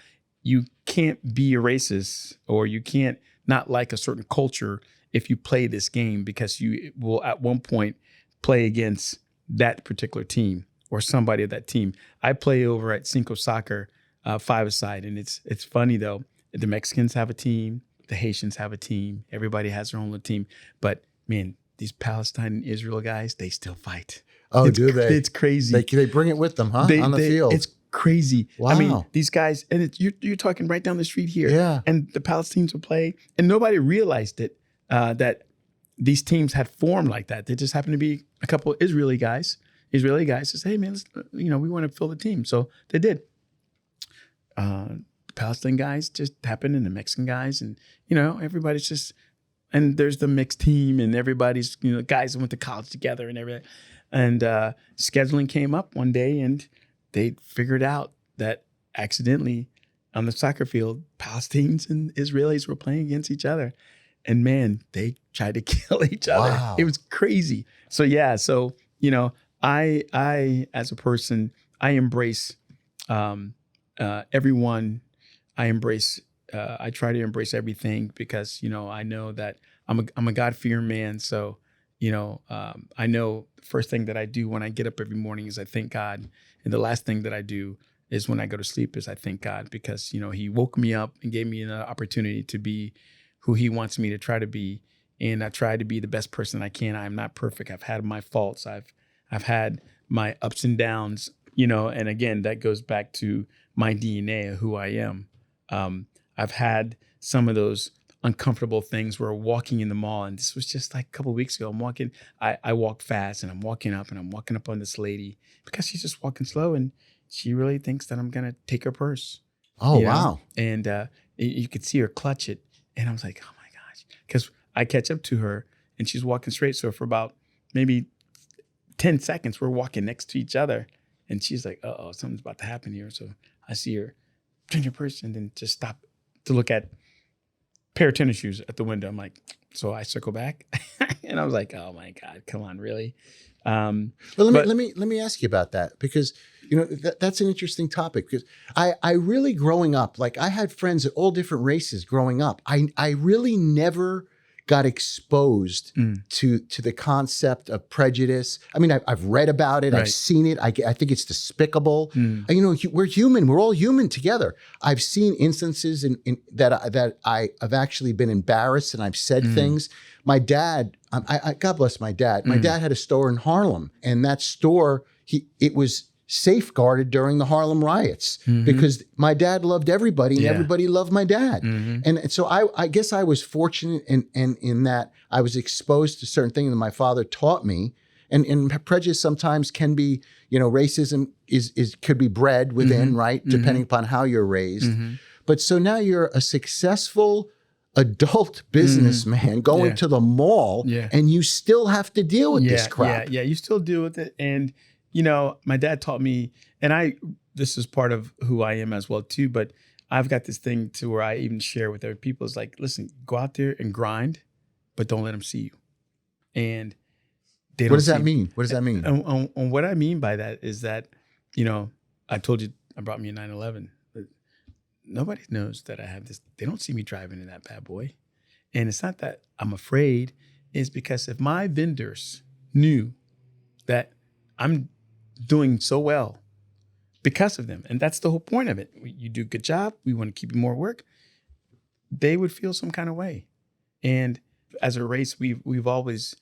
you can't be a racist, or you can't not like a certain culture if you play this game, because you will at one point play against that particular team or somebody of that team. I play over at Cinco Soccer, 5-a-side, and it's funny though. The Mexicans have a team, the Haitians have a team, everybody has their own little team. But man, these Palestine and Israel guys, they still fight. Oh, do they? It's crazy. They bring it with them, huh? On the field. It's crazy. Wow. I mean, these guys, and you're talking right down the street here. Yeah. And the Palestinians will play, and nobody realized it, that these teams had formed like that. They just happened to be a couple of Israeli guys that say, hey man, we want to fill the team. So they did. The Palestinian guys just happened, and the Mexican guys, and everybody's just, and there's the mixed team, and everybody's guys that went to college together and everything. And scheduling came up one day, and they figured out that accidentally on the soccer field, Palestinians and Israelis were playing against each other. And man, they tried to kill each other. Wow. It was crazy. So yeah, I as a person, I embrace everyone. I try to embrace everything because I know that I'm a God-fearing man. So I know the first thing that I do when I get up every morning is I thank God, and the last thing that I do is when I go to sleep is I thank God, because He woke me up and gave me an opportunity to be who He wants me to try to be, and I try to be the best person I can. I'm not perfect. I've had my faults. I've had my ups and downs. And again, that goes back to my DNA of who I am. I've had some of those uncomfortable things where walking in the mall, and this was just like a couple of weeks ago. I walked fast, and I'm walking up on this lady because she's just walking slow, and she really thinks that I'm gonna take her purse. Oh, wow. And you could see her clutch it, and I was like, oh my gosh, because I catch up to her, and she's walking straight. So for about maybe 10 seconds, we're walking next to each other, and she's like, uh-oh, something's about to happen here. So I see her, turn your purse, and then just stop to look at pair of tennis shoes at the window. I'm like, so I circle back, and I was like, oh my God, come on, really? Well, let me ask you about that, because that's an interesting topic, because I really, growing up, like I had friends of all different races growing up. I really never got exposed to the concept of prejudice. I mean, I've read about it. Right. I've seen it. I think it's despicable. We're human. We're all human together. I've seen instances in that I've actually been embarrassed, and I've said things. My dad, God bless my dad. My dad had a store in Harlem, and that store, it was safeguarded during the Harlem riots because my dad loved everybody, and everybody loved my dad. And so I guess I was fortunate in that I was exposed to certain things that my father taught me. And prejudice sometimes can be, racism could be bred within, right? Depending upon how you're raised. But so now you're a successful adult businessman going to the mall, and you still have to deal with this crap. Yeah, you still deal with it. And my dad taught me, and this is part of who I am as well too, but I've got this thing to where I even share with other people. It's like, listen, go out there and grind, but don't let them see you. And what does that mean? What does that mean? And what I mean by that is that, I told you I brought me a 911, but nobody knows that I have this. They don't see me driving in that bad boy. And it's not that I'm afraid. It's because if my vendors knew that I'm doing so well, because of them. And that's the whole point of it. You do a good job. We want to keep you more work. They would feel some kind of way. And as a race, we've always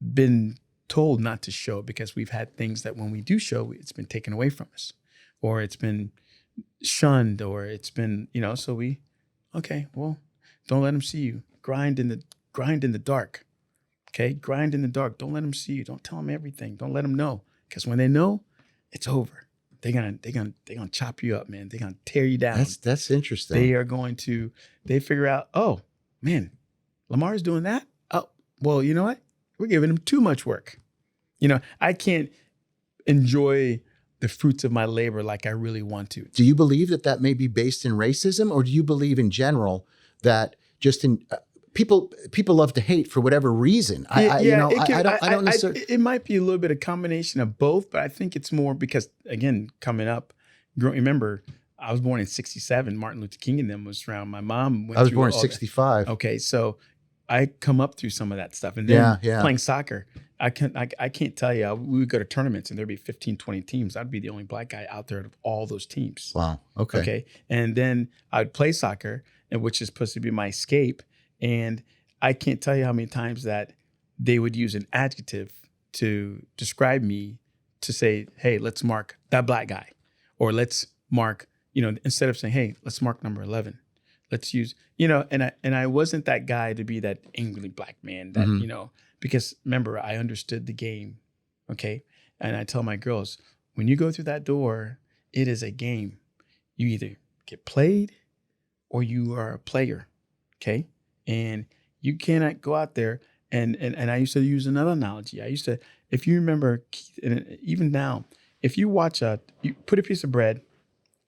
been told not to show because we've had things that when we do show, it's been taken away from us, or it's been shunned, or it's been, so okay, well, don't let them see you. Grind in the dark. Okay, grind in the dark. Don't let them see you. Don't tell them everything. Don't let them know, because when they know, it's over. They're gonna chop you up, man. They're gonna tear you down. That's interesting. They figure out, oh man, Lamar's doing that. Oh, well, you know what? We're giving him too much work. I can't enjoy the fruits of my labor like I really want to. Do you believe that may be based in racism, or do you believe in general that just in people love to hate for whatever reason? I don't necessarily. It might be a little bit of combination of both, but I think it's more because, again, coming up, remember, I was born in 1967. Martin Luther King and them was around. My mom went I was through born in all 1965. Okay, so I come up through some of that stuff. And then playing soccer, I can't tell you, we would go to tournaments and there'd be 15, 20 teams. I'd be the only black guy out there out of all those teams. Wow. Okay. Okay. And then I'd play soccer, which is supposed to be my escape. And I can't tell you how many times that they would use an adjective to describe me, to say, hey, let's mark that black guy. Or let's mark, instead of saying, hey, let's mark number 11. Let's use, and I wasn't that guy to be that angry black man that, because remember, I understood the game. Okay. And I tell my girls, when you go through that door, it is a game. You either get played or you are a player. Okay. And you cannot go out there. And I used to use another analogy. If you remember, and even now, if you watch you put a piece of bread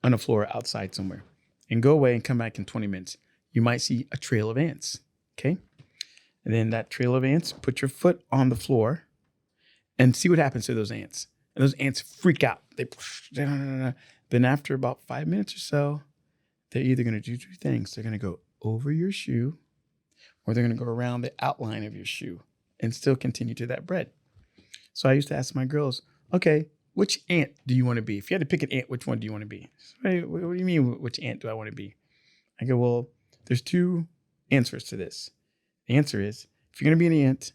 on the floor outside somewhere and go away and come back in 20 minutes, you might see a trail of ants. Okay. And then that trail of ants, put your foot on the floor and see what happens to those ants. And those ants freak out. Then after about 5 minutes or so, they're either going to do two things. They're going to go over your shoe, or they're going to go around the outline of your shoe and still continue to that bread. So I used to ask my girls, okay, which ant do you want to be? If you had to pick an ant, which one do you want to be? What do you mean, which ant do I want to be? I go, well, there's two answers to this. The answer is, if you're going to be an ant,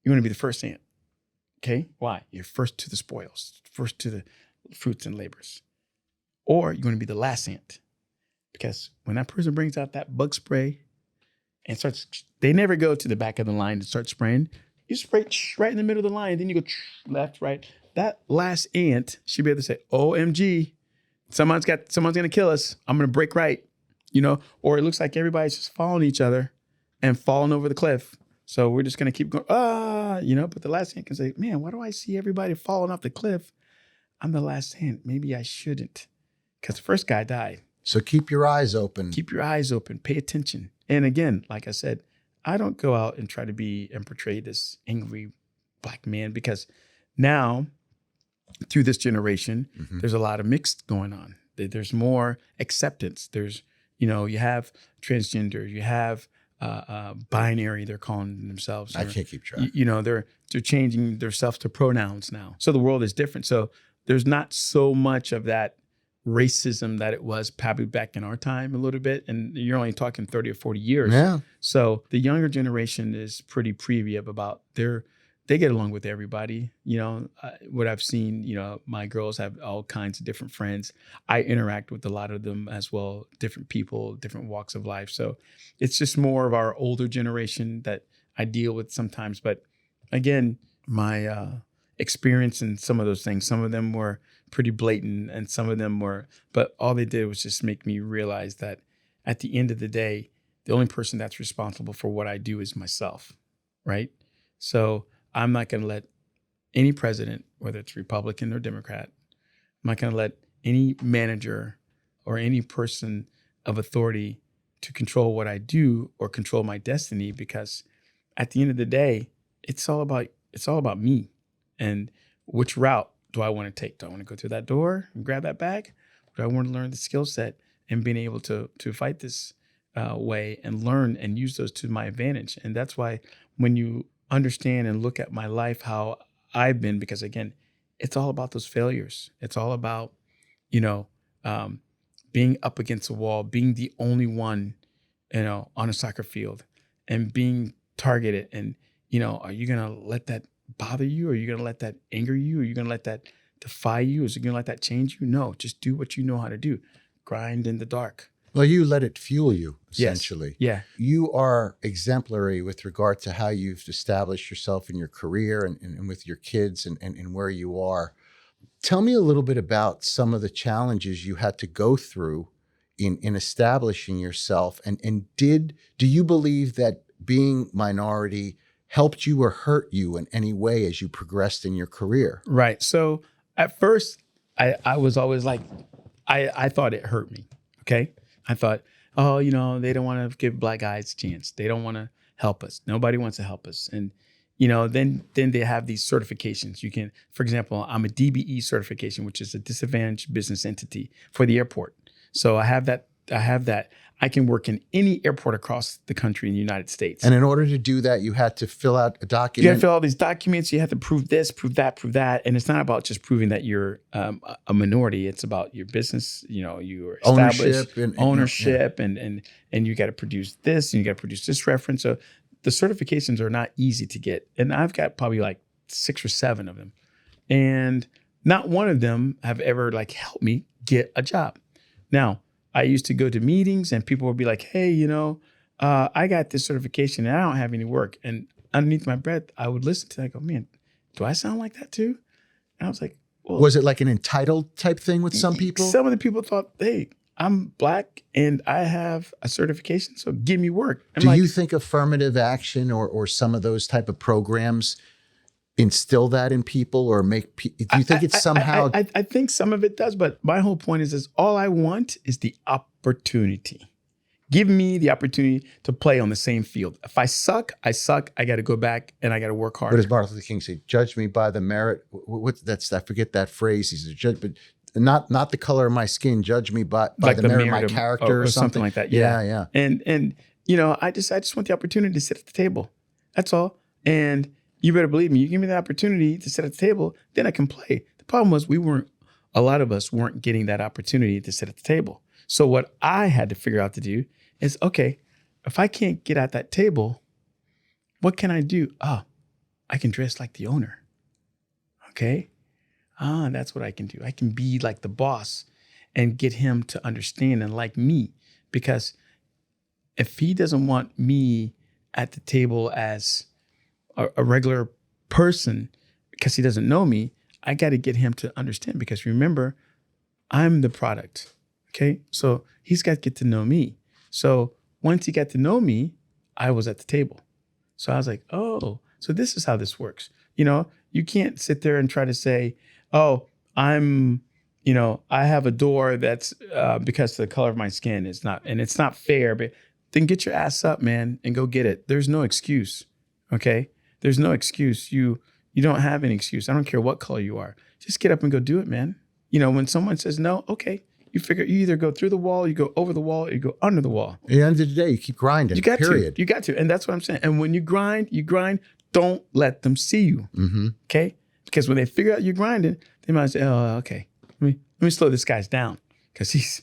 you want to be the first ant. Okay? Why? You're first to the spoils, first to the fruits and labors. Or you're going to be the last ant. Because when that person brings out that bug spray and they never go to the back of the line to start spraying. You spray right in the middle of the line, then you go left, right. That last ant should be able to say, OMG, someone's going to kill us. I'm going to break right, or it looks like everybody's just following each other and falling over the cliff. So we're just going to keep going, but the last ant can say, man, why do I see everybody falling off the cliff? I'm the last ant. Maybe I shouldn't, because the first guy died. So keep your eyes open. Keep your eyes open. Pay attention. And again, like I said, I don't go out and try to be and portray this angry black man, because now through this generation, there's a lot of mixed going on. There's more acceptance. There's, you have transgender, you have binary, they're calling themselves. I can't keep track. They're changing themselves to pronouns now. So the world is different. So there's not so much of that racism that it was probably back in our time a little bit. And you're only talking 30 or 40 years. Yeah. So the younger generation is pretty preview about they get along with everybody. What I've seen, my girls have all kinds of different friends. I interact with a lot of them as well, different people, different walks of life. So it's just more of our older generation that I deal with sometimes. But again, my experience in some of those things, some of them were pretty blatant and some of them were, but all they did was just make me realize that at the end of the day, the only person that's responsible for what I do is myself, right? So I'm not going to let any president, whether it's Republican or Democrat, I'm not going to let any manager or any person of authority to control what I do or control my destiny, because at the end of the day, it's all about me and which route do I want to take. Do I want to go through that door and grab that bag? Or do I want to learn the skill set and being able to fight this way and learn and use those to my advantage? And that's why when you understand and look at my life, how I've been, because again, it's all about those failures. It's all about, being up against a wall, being the only one, on a soccer field and being targeted. And, are you going to let that bother you? Are you going to let that anger you? Are you going to let that defy you? Is it going to let that change you? No, just do what you know how to do. Grind in the dark. Well, you let it fuel you, essentially. Yes. Yeah. You are exemplary with regard to how you've established yourself in your career and with your kids and where you are. Tell me a little bit about some of the challenges you had to go through in establishing yourself. And do you believe that being minority helped you or hurt you in any way as you progressed in your career? Right. So at first, I was always like, I thought it hurt me. Okay. I thought, they don't want to give black guys a chance. They don't want to help us. Nobody wants to help us. And, then they have these certifications. You can, for example, I'm a DBE certification, which is a disadvantaged business entity for the airport. So I have that. I can work in any airport across the country in the United States. And in order to do that, you had to fill out a document. You have to fill all these documents. You have to prove this, prove that, prove that. And it's not about just proving that you're a minority. It's about your business. You're established ownership, and you got to produce this, and you got to produce this reference. So the certifications are not easy to get, and I've got probably like 6 or 7 of them, and not one of them have ever helped me get a job. Now, I used to go to meetings and people would be like, hey, I got this certification and I don't have any work. And underneath my breath, I would listen to it. I go, man, do I sound like that too? And I was like, well. Was it like an entitled type thing with some people? Some of the people thought, hey, I'm black and I have a certification, so give me work. Do you think affirmative action or some of those type of programs instill that in people or do you think it's somehow? I think some of it does, but my whole point is all I want is the opportunity. Give me the opportunity to play on the same field. If I suck, I suck. I got to go back and I got to work harder. What does Martin Luther King say? Judge me by the merit. I forget that phrase. He's a judge, but not the color of my skin. Judge me by the merit of my character or something like that. Yeah. And I just want the opportunity to sit at the table. That's all. And you better believe me, you give me the opportunity to sit at the table, then I can play. The problem was a lot of us weren't getting that opportunity to sit at the table. So what I had to figure out to do is, okay, if I can't get at that table, what can I do? I can dress like the owner. Okay. That's what I can do. I can be like the boss and get him to understand and like me. Because if he doesn't want me at the table as a regular person because he doesn't know me, I got to get him to understand, because remember, I'm the product. Okay. So he's got to get to know me. So once he got to know me, I was at the table. So I was like, oh, so this is how this works. You can't sit there and try to say, oh, I have a door that's because the color of my skin is not, and it's not fair, but then get your ass up, man, and go get it. There's no excuse. Okay. There's no excuse. You don't have any excuse. I don't care what color you are. Just get up and go do it, man. When someone says no, okay, you either go through the wall, you go over the wall, or you go under the wall. At the end of the day, you keep grinding. You got period. You got to. And that's what I'm saying. And when you grind, don't let them see you. Mm-hmm. Okay? Because when they figure out you're grinding, they might say, oh, okay, let me slow this guy's down because he's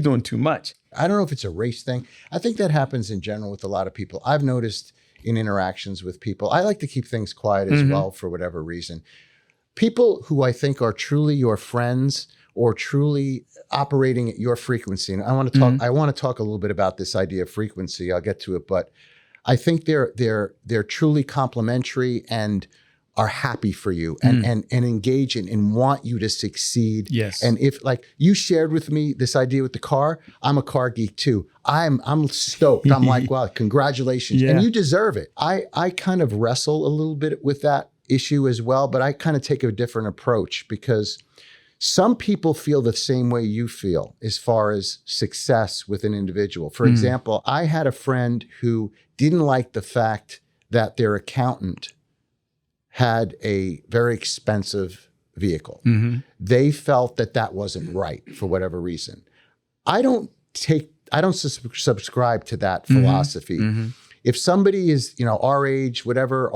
doing too much. I don't know if it's a race thing. I think that happens in general with a lot of people. I've noticed in interactions with people, I like to keep things quiet as well for whatever reason. People who I think are truly your friends or truly operating at your frequency. And I want to talk. I want to talk a little bit about this idea of frequency. I'll get to it, but I think they're truly complimentary and are happy for you and engage and want you to succeed. Yes. And if like you shared with me this idea with the car, I'm a car geek too. I'm stoked. I'm like, wow, congratulations. Yeah. And you deserve it. I kind of wrestle a little bit with that issue as well, but I kind of take a different approach because some people feel the same way you feel as far as success with an individual. For example, I had a friend who didn't like the fact that their accountant had a very expensive vehicle. They felt that wasn't right for whatever reason. I don't subscribe to that philosophy. If somebody is, our age, whatever,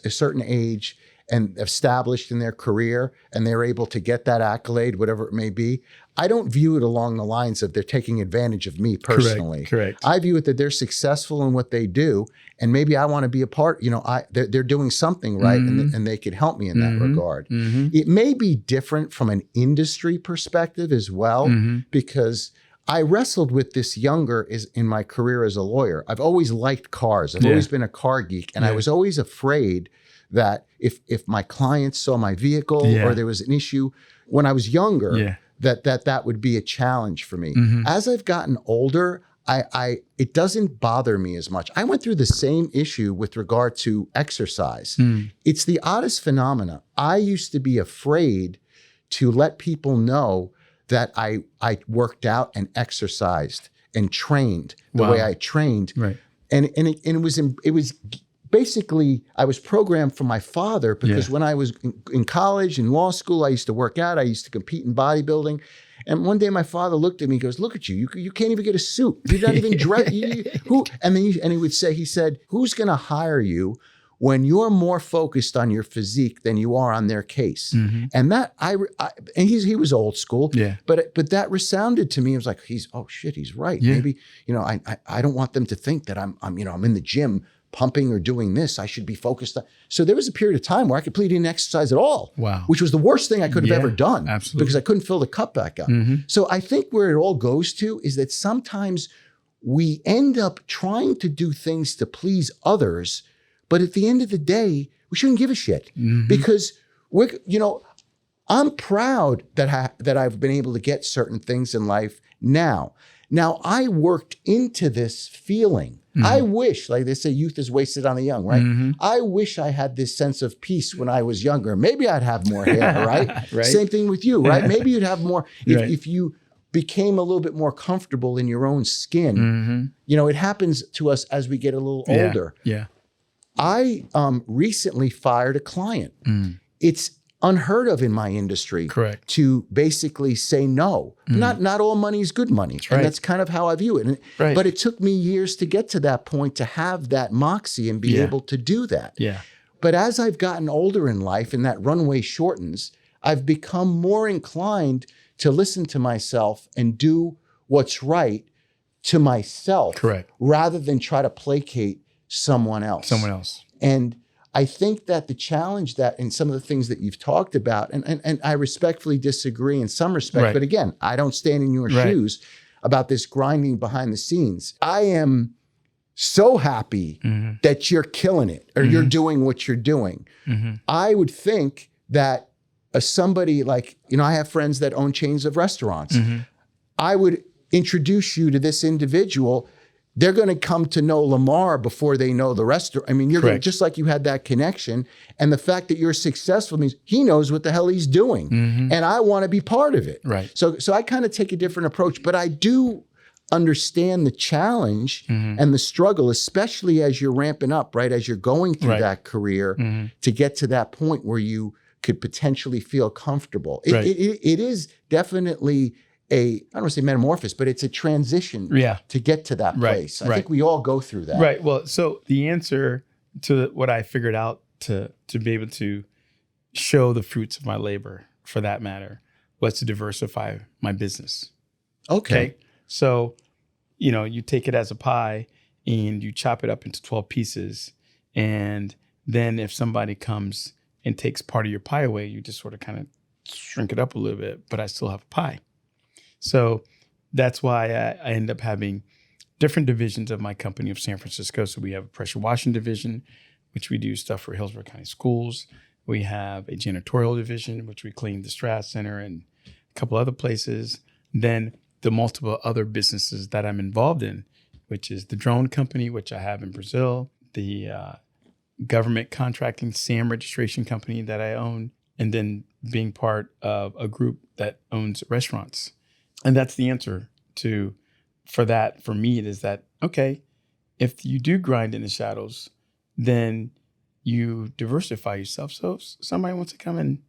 a certain age, and established in their career and they're able to get that accolade, whatever it may be, I don't view it along the lines of they're taking advantage of me personally. Correct. I view it that they're successful in what they do, and maybe I want to be a part. They're doing something right, and they could help me in that regard. It may be different from an industry perspective as well, because I wrestled with this in my career as a lawyer. I've always liked cars. I've always been a car geek, and I was always afraid that if my clients saw my vehicle or there was an issue when I was younger, that would be a challenge for me. As I've gotten older, it doesn't bother me as much. I went through the same issue with regard to exercise. It's the oddest phenomena. I used to be afraid to let people know that I worked out and exercised and trained the way I trained. Right. And it was basically, I was programmed from my father, because when I was in college and law school, I used to work out. I used to compete in bodybuilding. And one day my father looked at me and goes, "Look at you. You can't even get a suit. You're not even dressed. Who?" And then he said, "Who's going to hire you when you're more focused on your physique than you are on their case?" And that and he was old school. But that resounded to me. It was like, he's right. Maybe, I don't want them to think that I'm in the gym pumping or doing this. I should be focused on. So there was a period of time where I completely didn't exercise at all. Wow. Which was the worst thing I could have ever done. Absolutely. Because I couldn't fill the cup back up. So I think where it all goes to is that sometimes we end up trying to do things to please others, but at the end of the day, we shouldn't give a shit, because I'm proud that I've been able to get certain things in life now. Now, I worked into this feeling. I wish, like they say, youth is wasted on the young, right? I wish I had this sense of peace when I was younger. Maybe I'd have more hair, right? Same thing with you, right? Maybe you'd have more if you became a little bit more comfortable in your own skin. It happens to us as we get a little older. I recently fired a client. It's unheard of in my industry to basically say no. Not all money is good money. And that's kind of how I view it. But it took me years to get to that point, to have that moxie and be able to do that. But as I've gotten older in life and that runway shortens, I've become more inclined to listen to myself and do what's right to myself, rather than try to placate someone else. And I think that the challenge that in some of the things that you've talked about, and I respectfully disagree in some respects, but again, I don't stand in your shoes about this grinding behind the scenes. I am so happy that you're killing it, or you're doing what you're doing. I would think that somebody like, I have friends that own chains of restaurants. I would introduce you to this individual. They're going to come to know Lamar before they know the restaurant. I mean, you're gonna, just like you had that connection. And the fact that you're successful means he knows what the hell he's doing. And I want to be part of it. So I kind of take a different approach, but I do understand the challenge and the struggle, especially as you're ramping up, right? As you're going through that career to get to that point where you could potentially feel comfortable. It is definitely I don't want to say metamorphosis, but it's a transition to get to that place. I think we all go through that. Well, so the answer to what I figured out to be able to show the fruits of my labor, for that matter, was to diversify my business. Okay. So, you take it as a pie and you chop it up into 12 pieces. And then if somebody comes and takes part of your pie away, you just sort of kind of shrink it up a little bit, but I still have a pie. So that's why I end up having different divisions of my company of San Francisco. So we have a pressure washing division, which we do stuff for Hillsborough County Schools. We have a janitorial division, which we clean the Strass Center and a couple other places. Then the multiple other businesses that I'm involved in, which is the drone company, which I have in Brazil, the government contracting SAM registration company that I own, and then being part of a group that owns restaurants. And that's the answer for me, it is that, okay, if you do grind in the shadows, then you diversify yourself. So if somebody wants to come and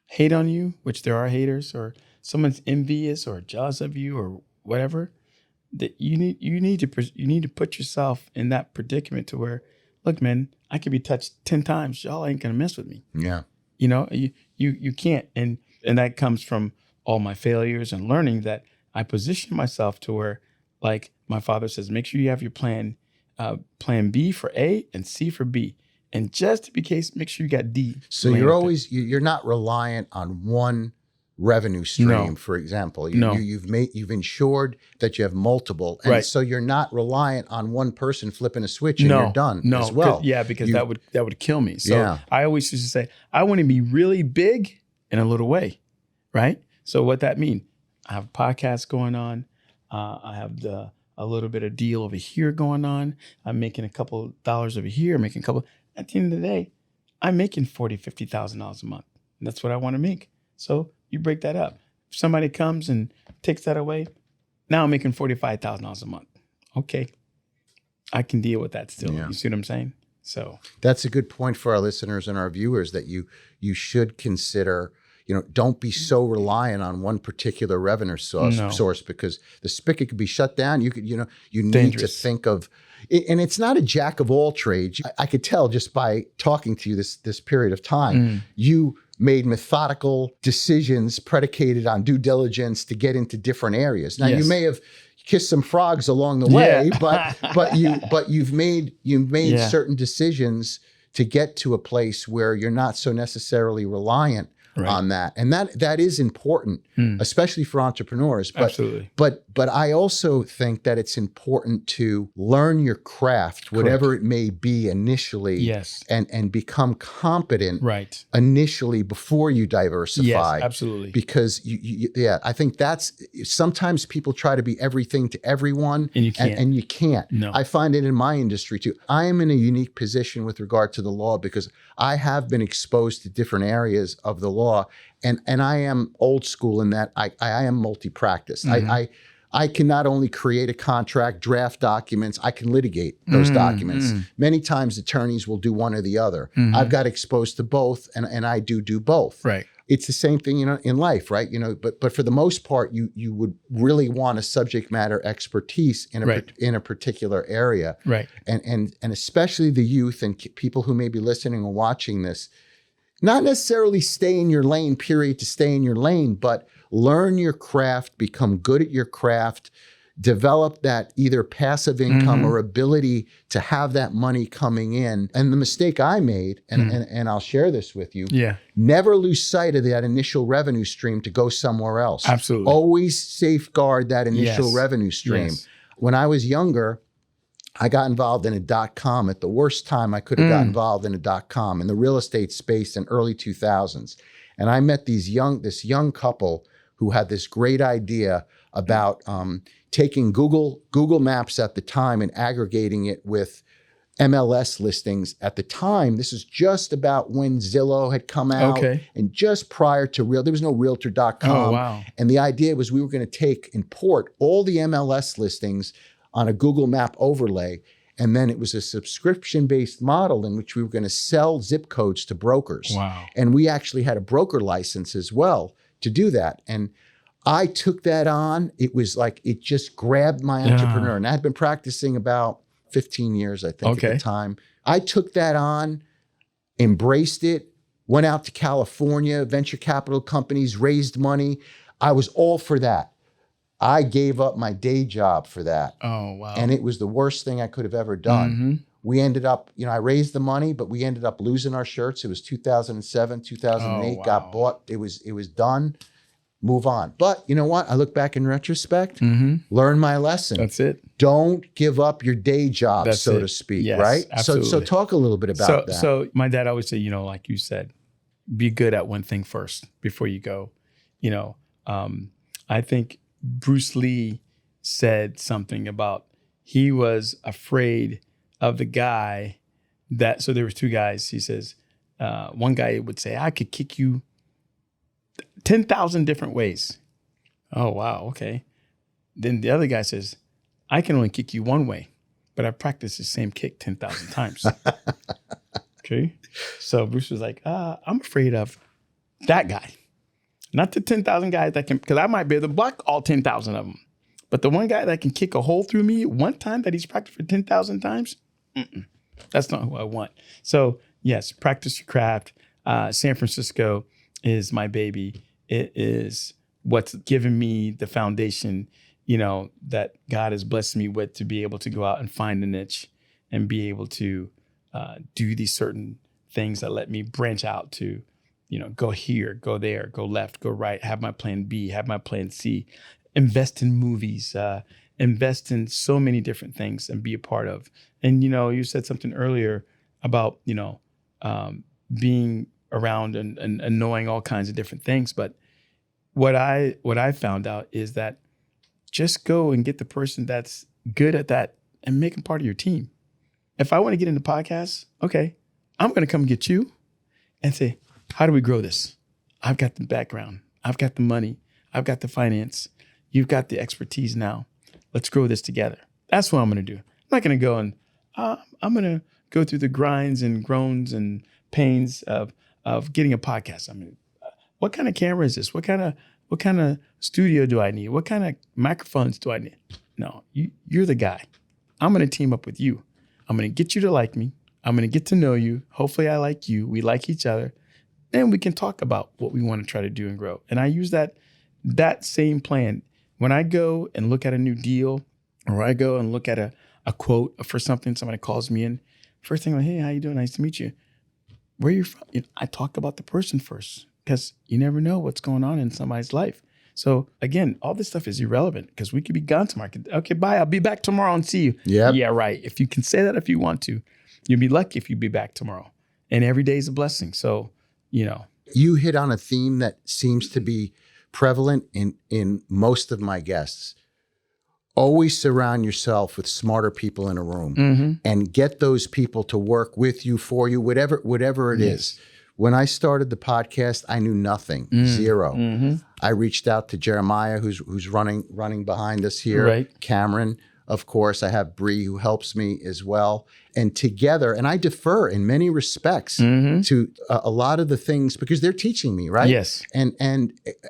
hate on you, which there are haters, or someone's envious or jealous of you or whatever, that you need to put yourself in that predicament to where, look, man, I could be touched 10 times. Y'all ain't going to mess with me. Yeah. You know, you can't. And that comes from all my failures and learning that I position myself to where, like my father says, make sure you have your plan B for A and C for B. And just to be case, make sure you got D. So you're not reliant on one revenue stream, for example. You've ensured that you have multiple. And so you're not reliant on one person flipping a switch and you're done as well. Yeah, because that would kill me. So I always used to say, I want to be really big in a little way, right? So what that mean? I have a podcast going on. I have a little bit of deal over here going on. I'm making a couple dollars over here, making a couple. At the end of the day, I'm making $40,000, $50,000 a month. And that's what I want to make. So you break that up. If somebody comes and takes that away, now I'm making $45,000 a month. Okay. I can deal with that still. Yeah. You see what I'm saying? So that's a good point for our listeners and our viewers, that you should consider, don't be so reliant on one particular revenue source, because the spigot could be shut down. You could, you need to think of, and it's not a jack of all trades. I could tell just by talking to you this period of time, you made methodical decisions predicated on due diligence to get into different areas. Now you may have kissed some frogs along the way, but you've made certain decisions to get to a place where you're not so necessarily reliant on that. And that is important, especially for entrepreneurs. But, absolutely. But I also think that it's important to learn your craft, whatever it may be initially, and become competent initially before you diversify. Yes, absolutely. Because I think that's, sometimes people try to be everything to everyone, and you can't. No. I find it in my industry too. I am in a unique position with regard to the law because I have been exposed to different areas of the law, and I am old school in that I am multi-practice. I can not only create a contract, draft documents, I can litigate those documents. Many times attorneys will do one or the other. I've got exposed to both, and I do both. Right. It's the same thing, in life, right? But for the most part, you would really want a subject matter expertise in a particular area. Right. And especially the youth and people who may be listening or watching this, not necessarily stay in your lane, period, to stay in your lane, but learn your craft, become good at your craft, develop that either passive income or ability to have that money coming in. And the mistake I made, and I'll share this with you, never lose sight of that initial revenue stream to go somewhere else. Absolutely. Always safeguard that initial revenue stream. Yes. When I was younger, I got involved in a .com at the worst time I could have got involved in a .com in the real estate space in early 2000s. And I met this young couple who had this great idea about taking Google Maps at the time and aggregating it with MLS listings at the time. This is just about when Zillow had come out, and just prior to there was no Realtor.com. Oh, wow. And the idea was we were going to import all the MLS listings on a Google Map overlay. And then it was a subscription-based model in which we were going to sell zip codes to brokers. Wow. And we actually had a broker license as well to do that. And I took that on. It was like, it just grabbed my entrepreneur. And I had been practicing about 15 years, I think, at the time. I took that on, embraced it, went out to California, venture capital companies, raised money. I was all for that. I gave up my day job for that. Oh, wow. And it was the worst thing I could have ever done. We ended up, I raised the money, but we ended up losing our shirts. It was 2007, 2008, got bought. It was done. Move on. But you know what? I look back in retrospect, learn my lesson. That's it. Don't give up your day job, so to speak, right? Absolutely. So talk a little bit about that. So my dad always said, like you said, be good at one thing first before you go. I think Bruce Lee said something about he was afraid of the guy so there was two guys. He says, one guy would say, I could kick you 10,000 different ways. Oh, wow. Okay. Then the other guy says, I can only kick you one way, but I practiced the same kick 10,000 times. Okay. So Bruce was like, I'm afraid of that guy. Not the 10,000 guys that can, because I might be able to block all 10,000 of them. But the one guy that can kick a hole through me one time that he's practiced for 10,000 times, That's not who I want. So yes, practice your craft. San Francisco is my baby. It is what's given me the foundation, that God has blessed me with to be able to go out and find a niche and be able to do these certain things that let me branch out to, go here, go there, go left, go right, have my plan B, have my plan C, invest in movies, invest in so many different things and be a part of. And, you said something earlier about, being around and knowing all kinds of different things. But what I found out is that just go and get the person that's good at that and make them part of your team. If I want to get into podcasts, okay, I'm going to come get you and say, how do we grow this? I've got the background. I've got the money. I've got the finance. You've got the expertise now. Let's grow this together. That's what I'm going to do. I'm not going to go and I'm going to go through the grinds and groans and pains of getting a podcast. I mean, what kind of camera is this? What kind of studio do I need? What kind of microphones do I need? No, you're the guy. I'm going to team up with you. I'm going to get you to like me. I'm going to get to know you. Hopefully I like you. We like each other. Then we can talk about what we want to try to do and grow. And I use that same plan. When I go and look at a new deal, or I go and look at a quote for something, somebody calls me in, first thing, like, hey, how you doing? Nice to meet you. Where are you from? I talk about the person first, because you never know what's going on in somebody's life. So again, all this stuff is irrelevant because we could be gone tomorrow. Okay, bye. I'll be back tomorrow and see you. Yep. Yeah, right. If you can say that if you want to, you'll be lucky if you be back tomorrow. And every day is a blessing. So, You hit on a theme that seems to be prevalent in most of my guests. Always surround yourself with smarter people in a room and get those people to work with you, for you, whatever it is. When I started the podcast, I knew nothing, zero. I reached out to Jeremiah, who's running behind us here. Right. Cameron, of course. I have Brie, who helps me as well. And together, and I defer in many respects to a lot of the things because they're teaching me, right? Yes. And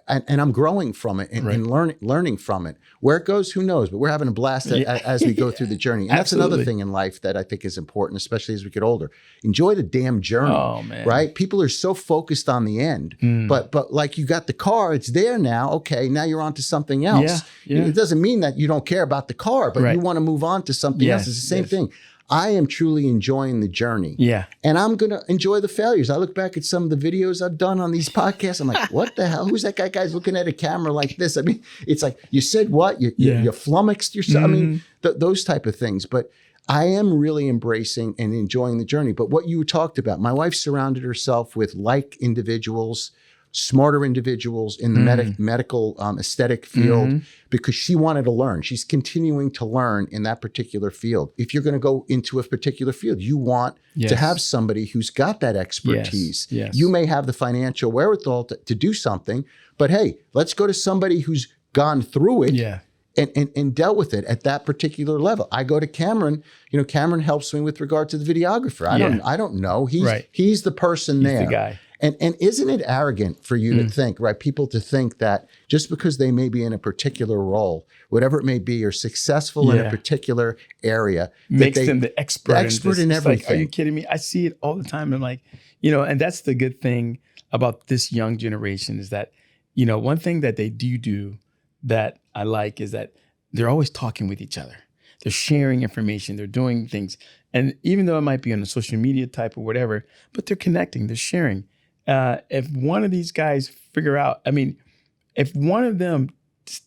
I'm growing from it and learning from it. Where it goes, who knows? But we're having a blast as we go through the journey. And that's another thing in life that I think is important, especially as we get older. Enjoy the damn journey. Oh, man. Right? People are so focused on the end, but like you got the car, it's there now. Okay, now you're on to something else. Yeah. It doesn't mean that you don't care about the car, but you want to move on to something else. It's the same thing. I am truly enjoying the journey. Yeah. And I'm going to enjoy the failures. I look back at some of the videos I've done on these podcasts. I'm like, what the hell? Who's that guy's looking at a camera like this? I mean, it's like, you said what? You flummoxed yourself. I mean, those type of things. But I am really embracing and enjoying the journey. But what you talked about, my wife surrounded herself with like individuals, smarter individuals in the medical aesthetic field because she wanted to learn. She's continuing to learn in that particular field. If you're going to go into a particular field, you want to have somebody who's got that expertise. Yes. You may have the financial wherewithal to do something, but hey, let's go to somebody who's gone through it and dealt with it at that particular level. I go to Cameron. Cameron helps me with regard to the videographer. I don't know. He's the person there. He's the guy. And isn't it arrogant for you to think, right? People to think that just because they may be in a particular role, whatever it may be, or successful in a particular area, makes them the expert in everything. Like, are you kidding me? I see it all the time. I'm like, and that's the good thing about this young generation is that, one thing that they do that I like is that they're always talking with each other. They're sharing information. They're doing things. And even though it might be on a social media type or whatever, but they're connecting, they're sharing. If one of these guys figure out, if one of them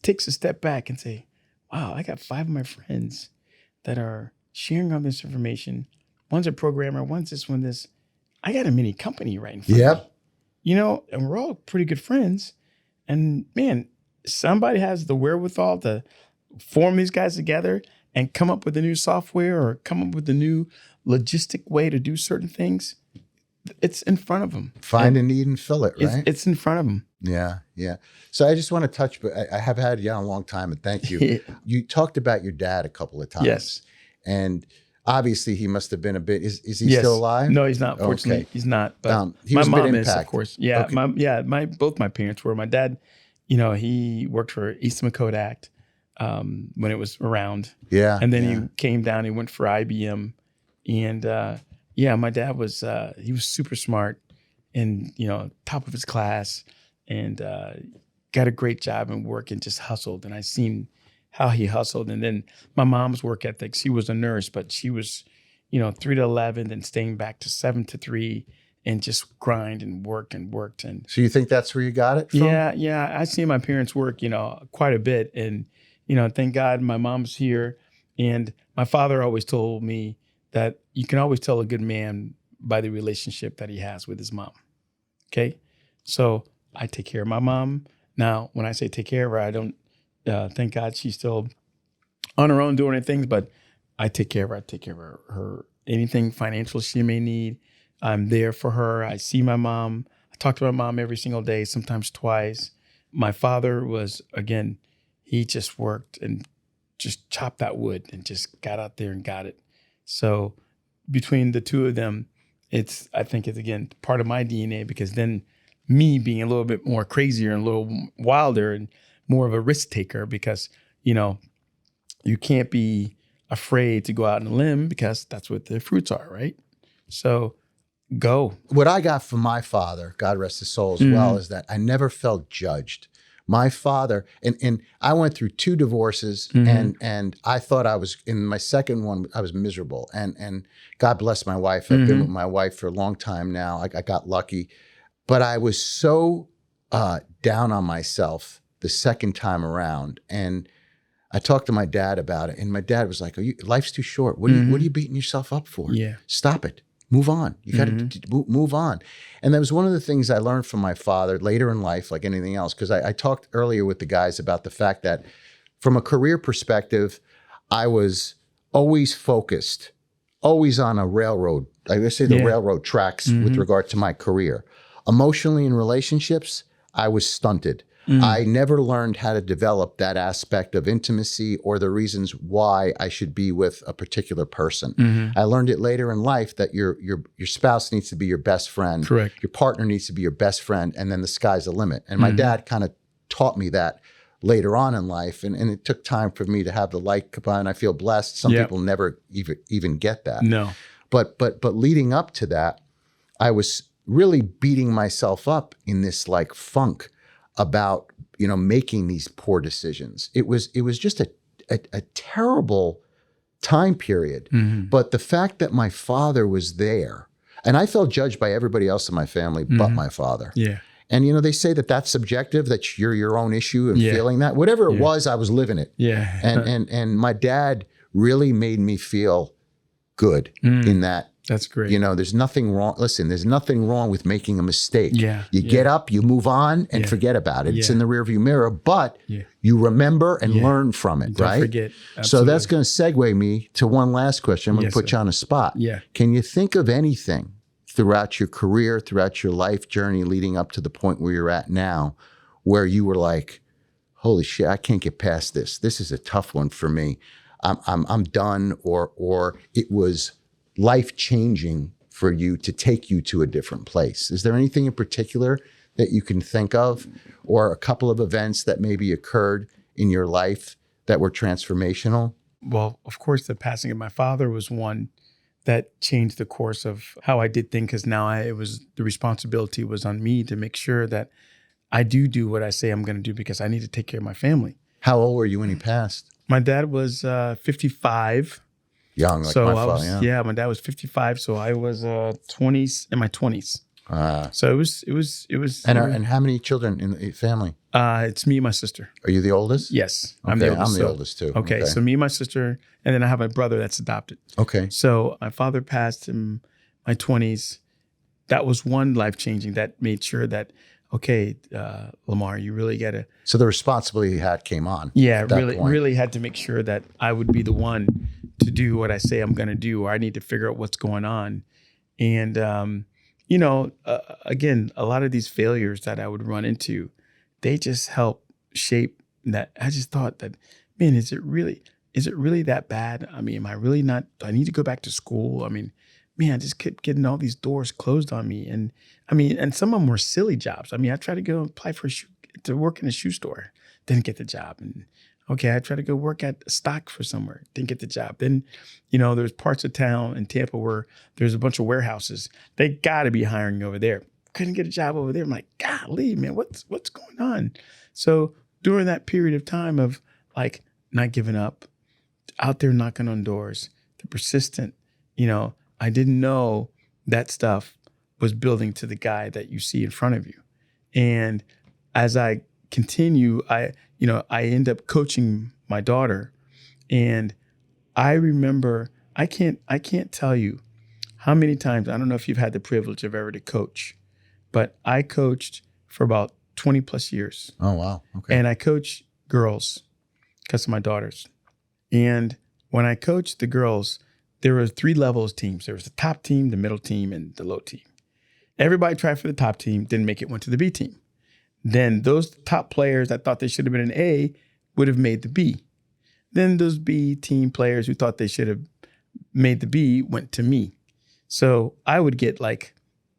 takes a step back and say, wow, I got 5 of my friends that are sharing all this information. One's a programmer, one's this, one this. I got a mini company right in front of me. And we're all pretty good friends. And man, somebody has the wherewithal to form these guys together and come up with a new software or come up with a new logistic way to do certain things. It's in front of them. Find a need and fill it, right? It's in front of them. Yeah. So I just want to touch, but I have had you on a long time, and thank you. You talked about your dad a couple of times. Yes. And obviously he must have been a bit, is he still alive? No, he's not. Fortunately, he's not. But he was my a bit mom is, impacted. of course. Yeah. Okay. Both my parents were. My dad, he worked for Eastman Kodak when it was around. Yeah. And then he came down, he went for IBM And yeah, my dad was, he was super smart and, top of his class, and got a great job and work and just hustled. And I seen how he hustled. And then my mom's work ethic, she was a nurse, but she was, 3 to 11, then staying back to 7 to 3 and just grind and worked and worked. And So you think that's where you got it from? yeah. I see my parents work, quite a bit. And, thank God my mom's here. And my father always told me that you can always tell a good man by the relationship that he has with his mom. Okay. So I take care of my mom. Now, when I say take care of her, I don't, thank God she's still on her own doing her things, but I take care of her. I take care of her anything financial she may need. I'm there for her. I see my mom. I talk to my mom every single day, sometimes twice. My father was, again, he just worked and just chopped that wood and just got out there and got it. So between the two of them, I think it's, again, part of my DNA, because then me being a little bit more crazier and a little wilder and more of a risk taker, because, you can't be afraid to go out on a limb, because that's what the fruits are, right? So go. What I got from my father, God rest his soul as well, is that I never felt judged. My father, and I went through 2 divorces, and I thought I was, in my second one, I was miserable. And God bless my wife. I've been with my wife for a long time now. I got lucky. But I was so down on myself the second time around. And I talked to my dad about it, and my dad was like, life's too short. What are you beating yourself up for? Yeah. Stop it. Move on. You got to move on. And that was one of the things I learned from my father later in life, like anything else, because I talked earlier with the guys about the fact that from a career perspective, I was always focused, always on a railroad. I would say the railroad tracks with regard to my career. Emotionally, in relationships, I was stunted. I never learned how to develop that aspect of intimacy or the reasons why I should be with a particular person. I learned it later in life that your spouse needs to be your best friend. Correct. Your partner needs to be your best friend, and then the sky's the limit. And my dad kind of taught me that later on in life, and it took time for me to have the light come on. I feel blessed. Some people never even get that. No. But leading up to that, I was really beating myself up in this like funk about, making these poor decisions. It was just a terrible time period. But the fact that my father was there, and I felt judged by everybody else in my family but my father. Yeah. And, they say that that's subjective, that you're your own issue and feeling that. Whatever it was, I was living it. Yeah. And my dad really made me feel good in that. That's great. There's nothing wrong. Listen, there's nothing wrong with making a mistake. You get up, you move on, and forget about it. It's in the rearview mirror, but you remember and learn from it, Don't right? forget. Absolutely. So that's going to segue me to one last question. I'm going to put you on a spot. Yeah. Can you think of anything throughout your career, throughout your life journey leading up to the point where you're at now, where you were like, holy shit, I can't get past this. This is a tough one for me. I'm done, or it was life-changing for you to take you to a different place? Is there anything in particular that you can think of, or a couple of events that maybe occurred in your life that were transformational? Well, of course, the passing of my father was one that changed the course of how I did things, because now the responsibility was on me to make sure that I do what I say I'm going to do, because I need to take care of my family. How old were you when he passed? My dad was 55. Young, like so my I father, was, my dad was 55. So I was 20s, in my 20s. So it was. And how many children in the family? It's me and my sister. Are you the oldest? Yes, Okay, I'm the oldest. I'm the oldest too. Okay, so me and my sister, and then I have my brother that's adopted. Okay. So my father passed in my 20s. That was one life-changing that made sure that, okay, Lamar, you really got to. So the responsibility he had came on. Yeah, really had to make sure that I would be the one to do what I say I'm going to do, or I need to figure out what's going on. And, again, a lot of these failures that I would run into, they just help shape that. I just thought that, man, is it really that bad? I mean, am I really not, do I need to go back to school? I mean, man, I just kept getting all these doors closed on me. And I mean, and some of them were silly jobs. I mean, I tried to go apply to work in a shoe store, didn't get the job. And Okay, I tried to go work at stock for somewhere, didn't get the job. Then, there's parts of town in Tampa where there's a bunch of warehouses. They got to be hiring over there. Couldn't get a job over there. I'm like, golly, man, what's going on? So during that period of time of like not giving up, out there knocking on doors, the persistent, I didn't know that stuff was building to the guy that you see in front of you. And as I continue, I end up coaching my daughter. And I remember, I can't tell you how many times, I don't know if you've had the privilege of ever to coach, but I coached for about 20 plus years. Oh, wow. Okay. And I coach girls because of my daughters. And when I coached the girls, there were 3 levels teams. There was the top team, the middle team, and the low team. Everybody tried for the top team, didn't make it, went to the B team. Then those top players that thought they should have been an A would have made the B. Then those B team players who thought they should have made the B went to me. So I would get like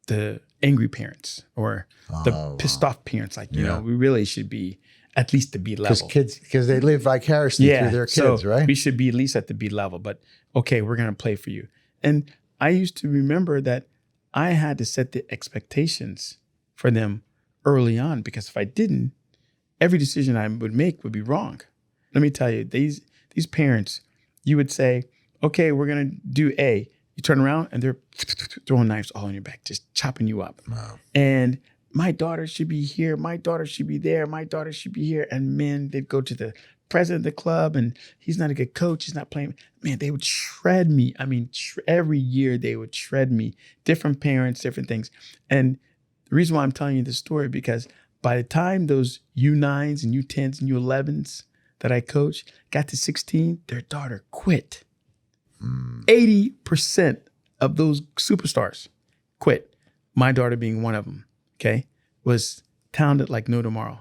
the angry parents or the pissed off parents, like, we really should be at least the B level. Because they live vicariously through their kids, so right? We should be at least at the B level, but okay, we're going to play for you. And I used to remember that I had to set the expectations for them early on, because if I didn't, every decision I would make would be wrong. Let me tell you, these parents, you would say, okay, we're going to do A. You turn around and they're throwing knives all on your back, just chopping you up. Wow. And my daughter should be here. My daughter should be there. My daughter should be here. And man, they'd go to the president of the club and he's not a good coach. He's not playing. Man, they would shred me. I mean, every year they would shred me. Different parents, different things. And the reason why I'm telling you this story, because by the time those U9s and U10s and U11s that I coached got to 16, their daughter quit. 80% of those superstars quit. My daughter being one of them, okay, was talented like no tomorrow.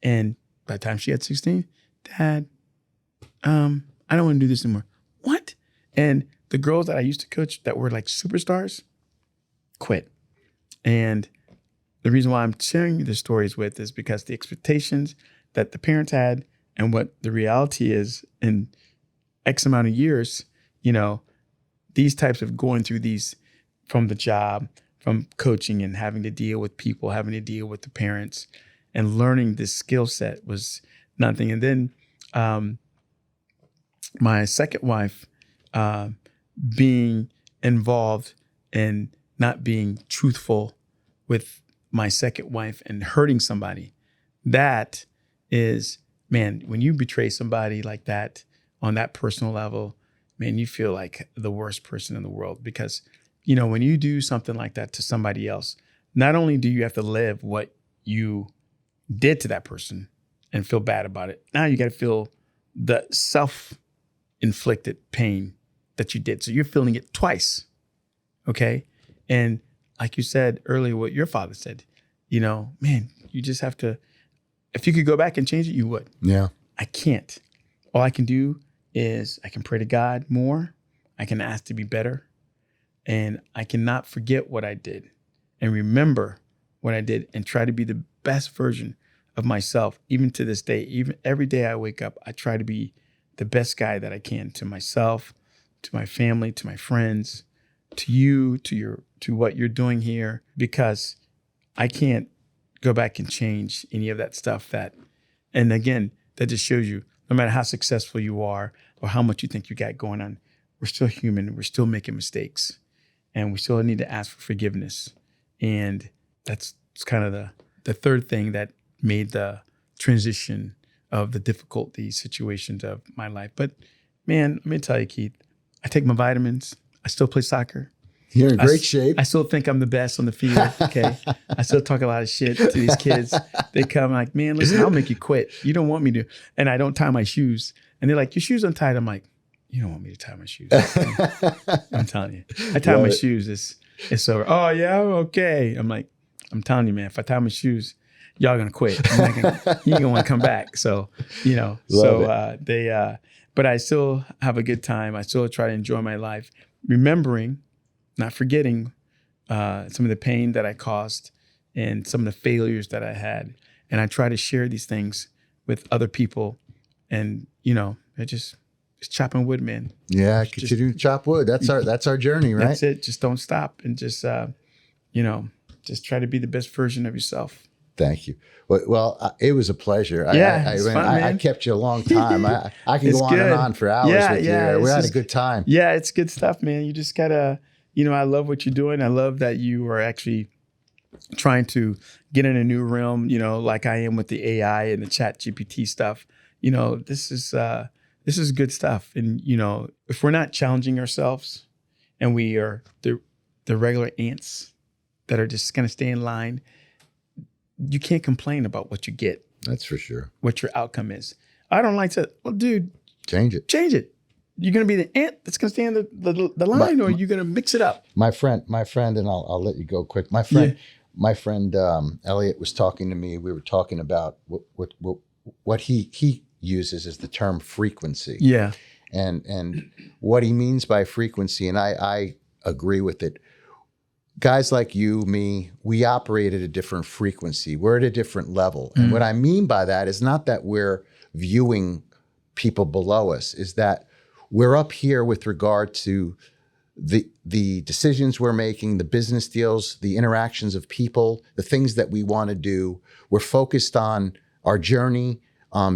And by the time she had 16, Dad, I don't want to do this anymore. What? And the girls that I used to coach that were like superstars quit. And the reason why I'm sharing the stories with is because the expectations that the parents had and what the reality is in X amount of years, these types of going through these from the job, from coaching and having to deal with people, having to deal with the parents and learning this skill set was nothing. And then my second wife being involved in not being truthful with my second wife and hurting somebody, that is, man, when you betray somebody like that on that personal level, man, you feel like the worst person in the world. Because, when you do something like that to somebody else, not only do you have to live what you did to that person and feel bad about it, now you got to feel the self-inflicted pain that you did. So you're feeling it twice, okay? And like you said earlier, what your father said, man, you just have to, if you could go back and change it, you would. Yeah. I can't. All I can do is I can pray to God more. I can ask to be better. And I cannot forget what I did and remember what I did and try to be the best version of myself, even to this day. Even every day I wake up, I try to be the best guy that I can to myself, to my family, to my friends, to you, to what you're doing here, because I can't go back and change any of that stuff and again, that just shows you, no matter how successful you are or how much you think you got going on, we're still human. We're still making mistakes and we still need to ask for forgiveness. And that's kind of the third thing that made the transition of the difficulty situations of my life. But man, let me tell you, Keith, I take my vitamins. I still play soccer. You're in great shape. I still think I'm the best on the field, okay? I still talk a lot of shit to these kids. They come like, man, listen, I'll make you quit. You don't want me to. And I don't tie my shoes. And they're like, your shoes untied. I'm like, you don't want me to tie my shoes. I'm telling you. I tie my shoes. It's over. Oh, yeah, okay. I'm like, I'm telling you, man, if I tie my shoes, y'all going to quit. You ain't going to want to come back. So, but I still have a good time. I still try to enjoy my life, remembering, not forgetting some of the pain that I caused and some of the failures that I had. And I try to share these things with other people and I just chopping wood, man. Yeah, continue to chop wood. That's our journey, right? That's it. Just don't stop, and just just try to be the best version of yourself. Thank you. Well, it was a pleasure. It's fun, man. I kept you a long time. I can go on and on for hours with you. We had a good time. Yeah, it's good stuff, man. You just gotta, I love what you're doing. I love that you are actually trying to get in a new realm, like I am with the AI and the chat GPT stuff. This is good stuff. And, if we're not challenging ourselves and we are the regular ants that are just going to stay in line, you can't complain about what you get. That's for sure. What your outcome is. I don't like to, well, dude. Change it. You're going to be the ant that's going to stay in the line, or you're going to mix it up. My friend, and I'll let you go quick. My friend Elliot was talking to me. We were talking about what he uses as the term frequency. Yeah. And what he means by frequency, and I agree with it. Guys like you, me, we operate at a different frequency. We're at a different level. And what I mean by that is not that we're viewing people below us, is that we're up here with regard to the decisions we're making, the business deals, the interactions of people, the things that we want to do. We're focused on our journey,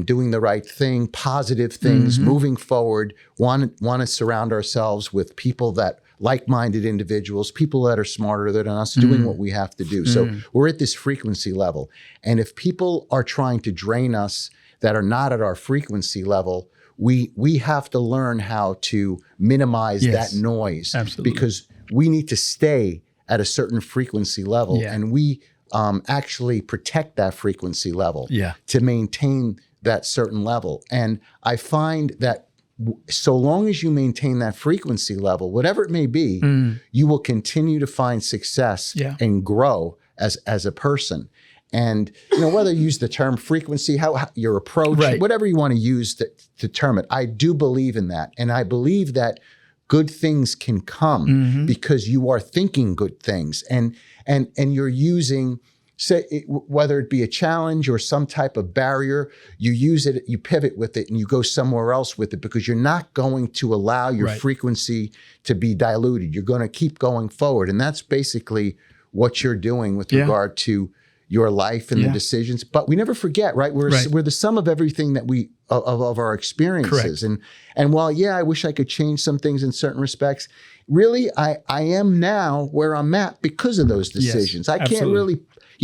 doing the right thing, positive things, moving forward, want to surround ourselves with people that like-minded individuals, people that are smarter than us, doing what we have to do. So we're at this frequency level. And if people are trying to drain us that are not at our frequency level, we have to learn how to minimize that noise. Absolutely. Because we need to stay at a certain frequency level. Yeah. And we actually protect that frequency level to maintain that certain level. And I find that so long as you maintain that frequency level, whatever it may be, you will continue to find success and grow as a person. And whether you use the term frequency, how your approach, whatever you want to use to term it, I do believe in that. And I believe that good things can come because you are thinking good things and you're using, whether it be a challenge or some type of barrier, you use it, you pivot with it, and you go somewhere else with it because you're not going to allow your frequency to be diluted. You're going to keep going forward. And that's basically what you're doing with regard to your life and the decisions. But we never forget, right? We're the sum of everything that of our experiences. Correct. And while, I wish I could change some things in certain respects, really, I am now where I'm at because of those decisions. I can't really,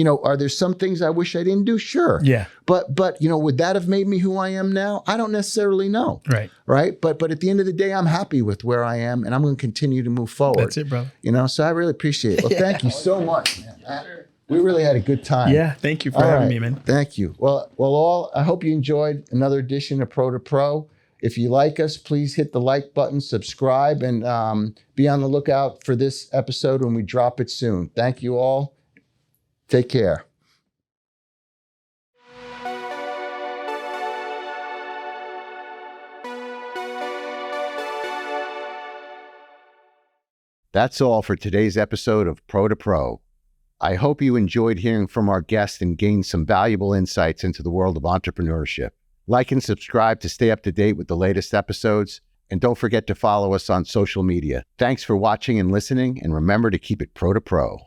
are there some things I wish I didn't do? Sure. Yeah. But would that have made me who I am now? I don't necessarily know. Right. But at the end of the day, I'm happy with where I am, and I'm going to continue to move forward. That's it, brother. So I really appreciate it. Well, thank you so much, man. We really had a good time. Yeah, thank you for having me, man. Thank you. Well, I hope you enjoyed another edition of Pro-2-Pro. If you like us, please hit the like button, subscribe, and be on the lookout for this episode when we drop it soon. Thank you all. Take care. That's all for today's episode of Pro-2-Pro. I hope you enjoyed hearing from our guests and gained some valuable insights into the world of entrepreneurship. Like and subscribe to stay up to date with the latest episodes, and don't forget to follow us on social media. Thanks for watching and listening, and remember to keep it Pro-2-Pro.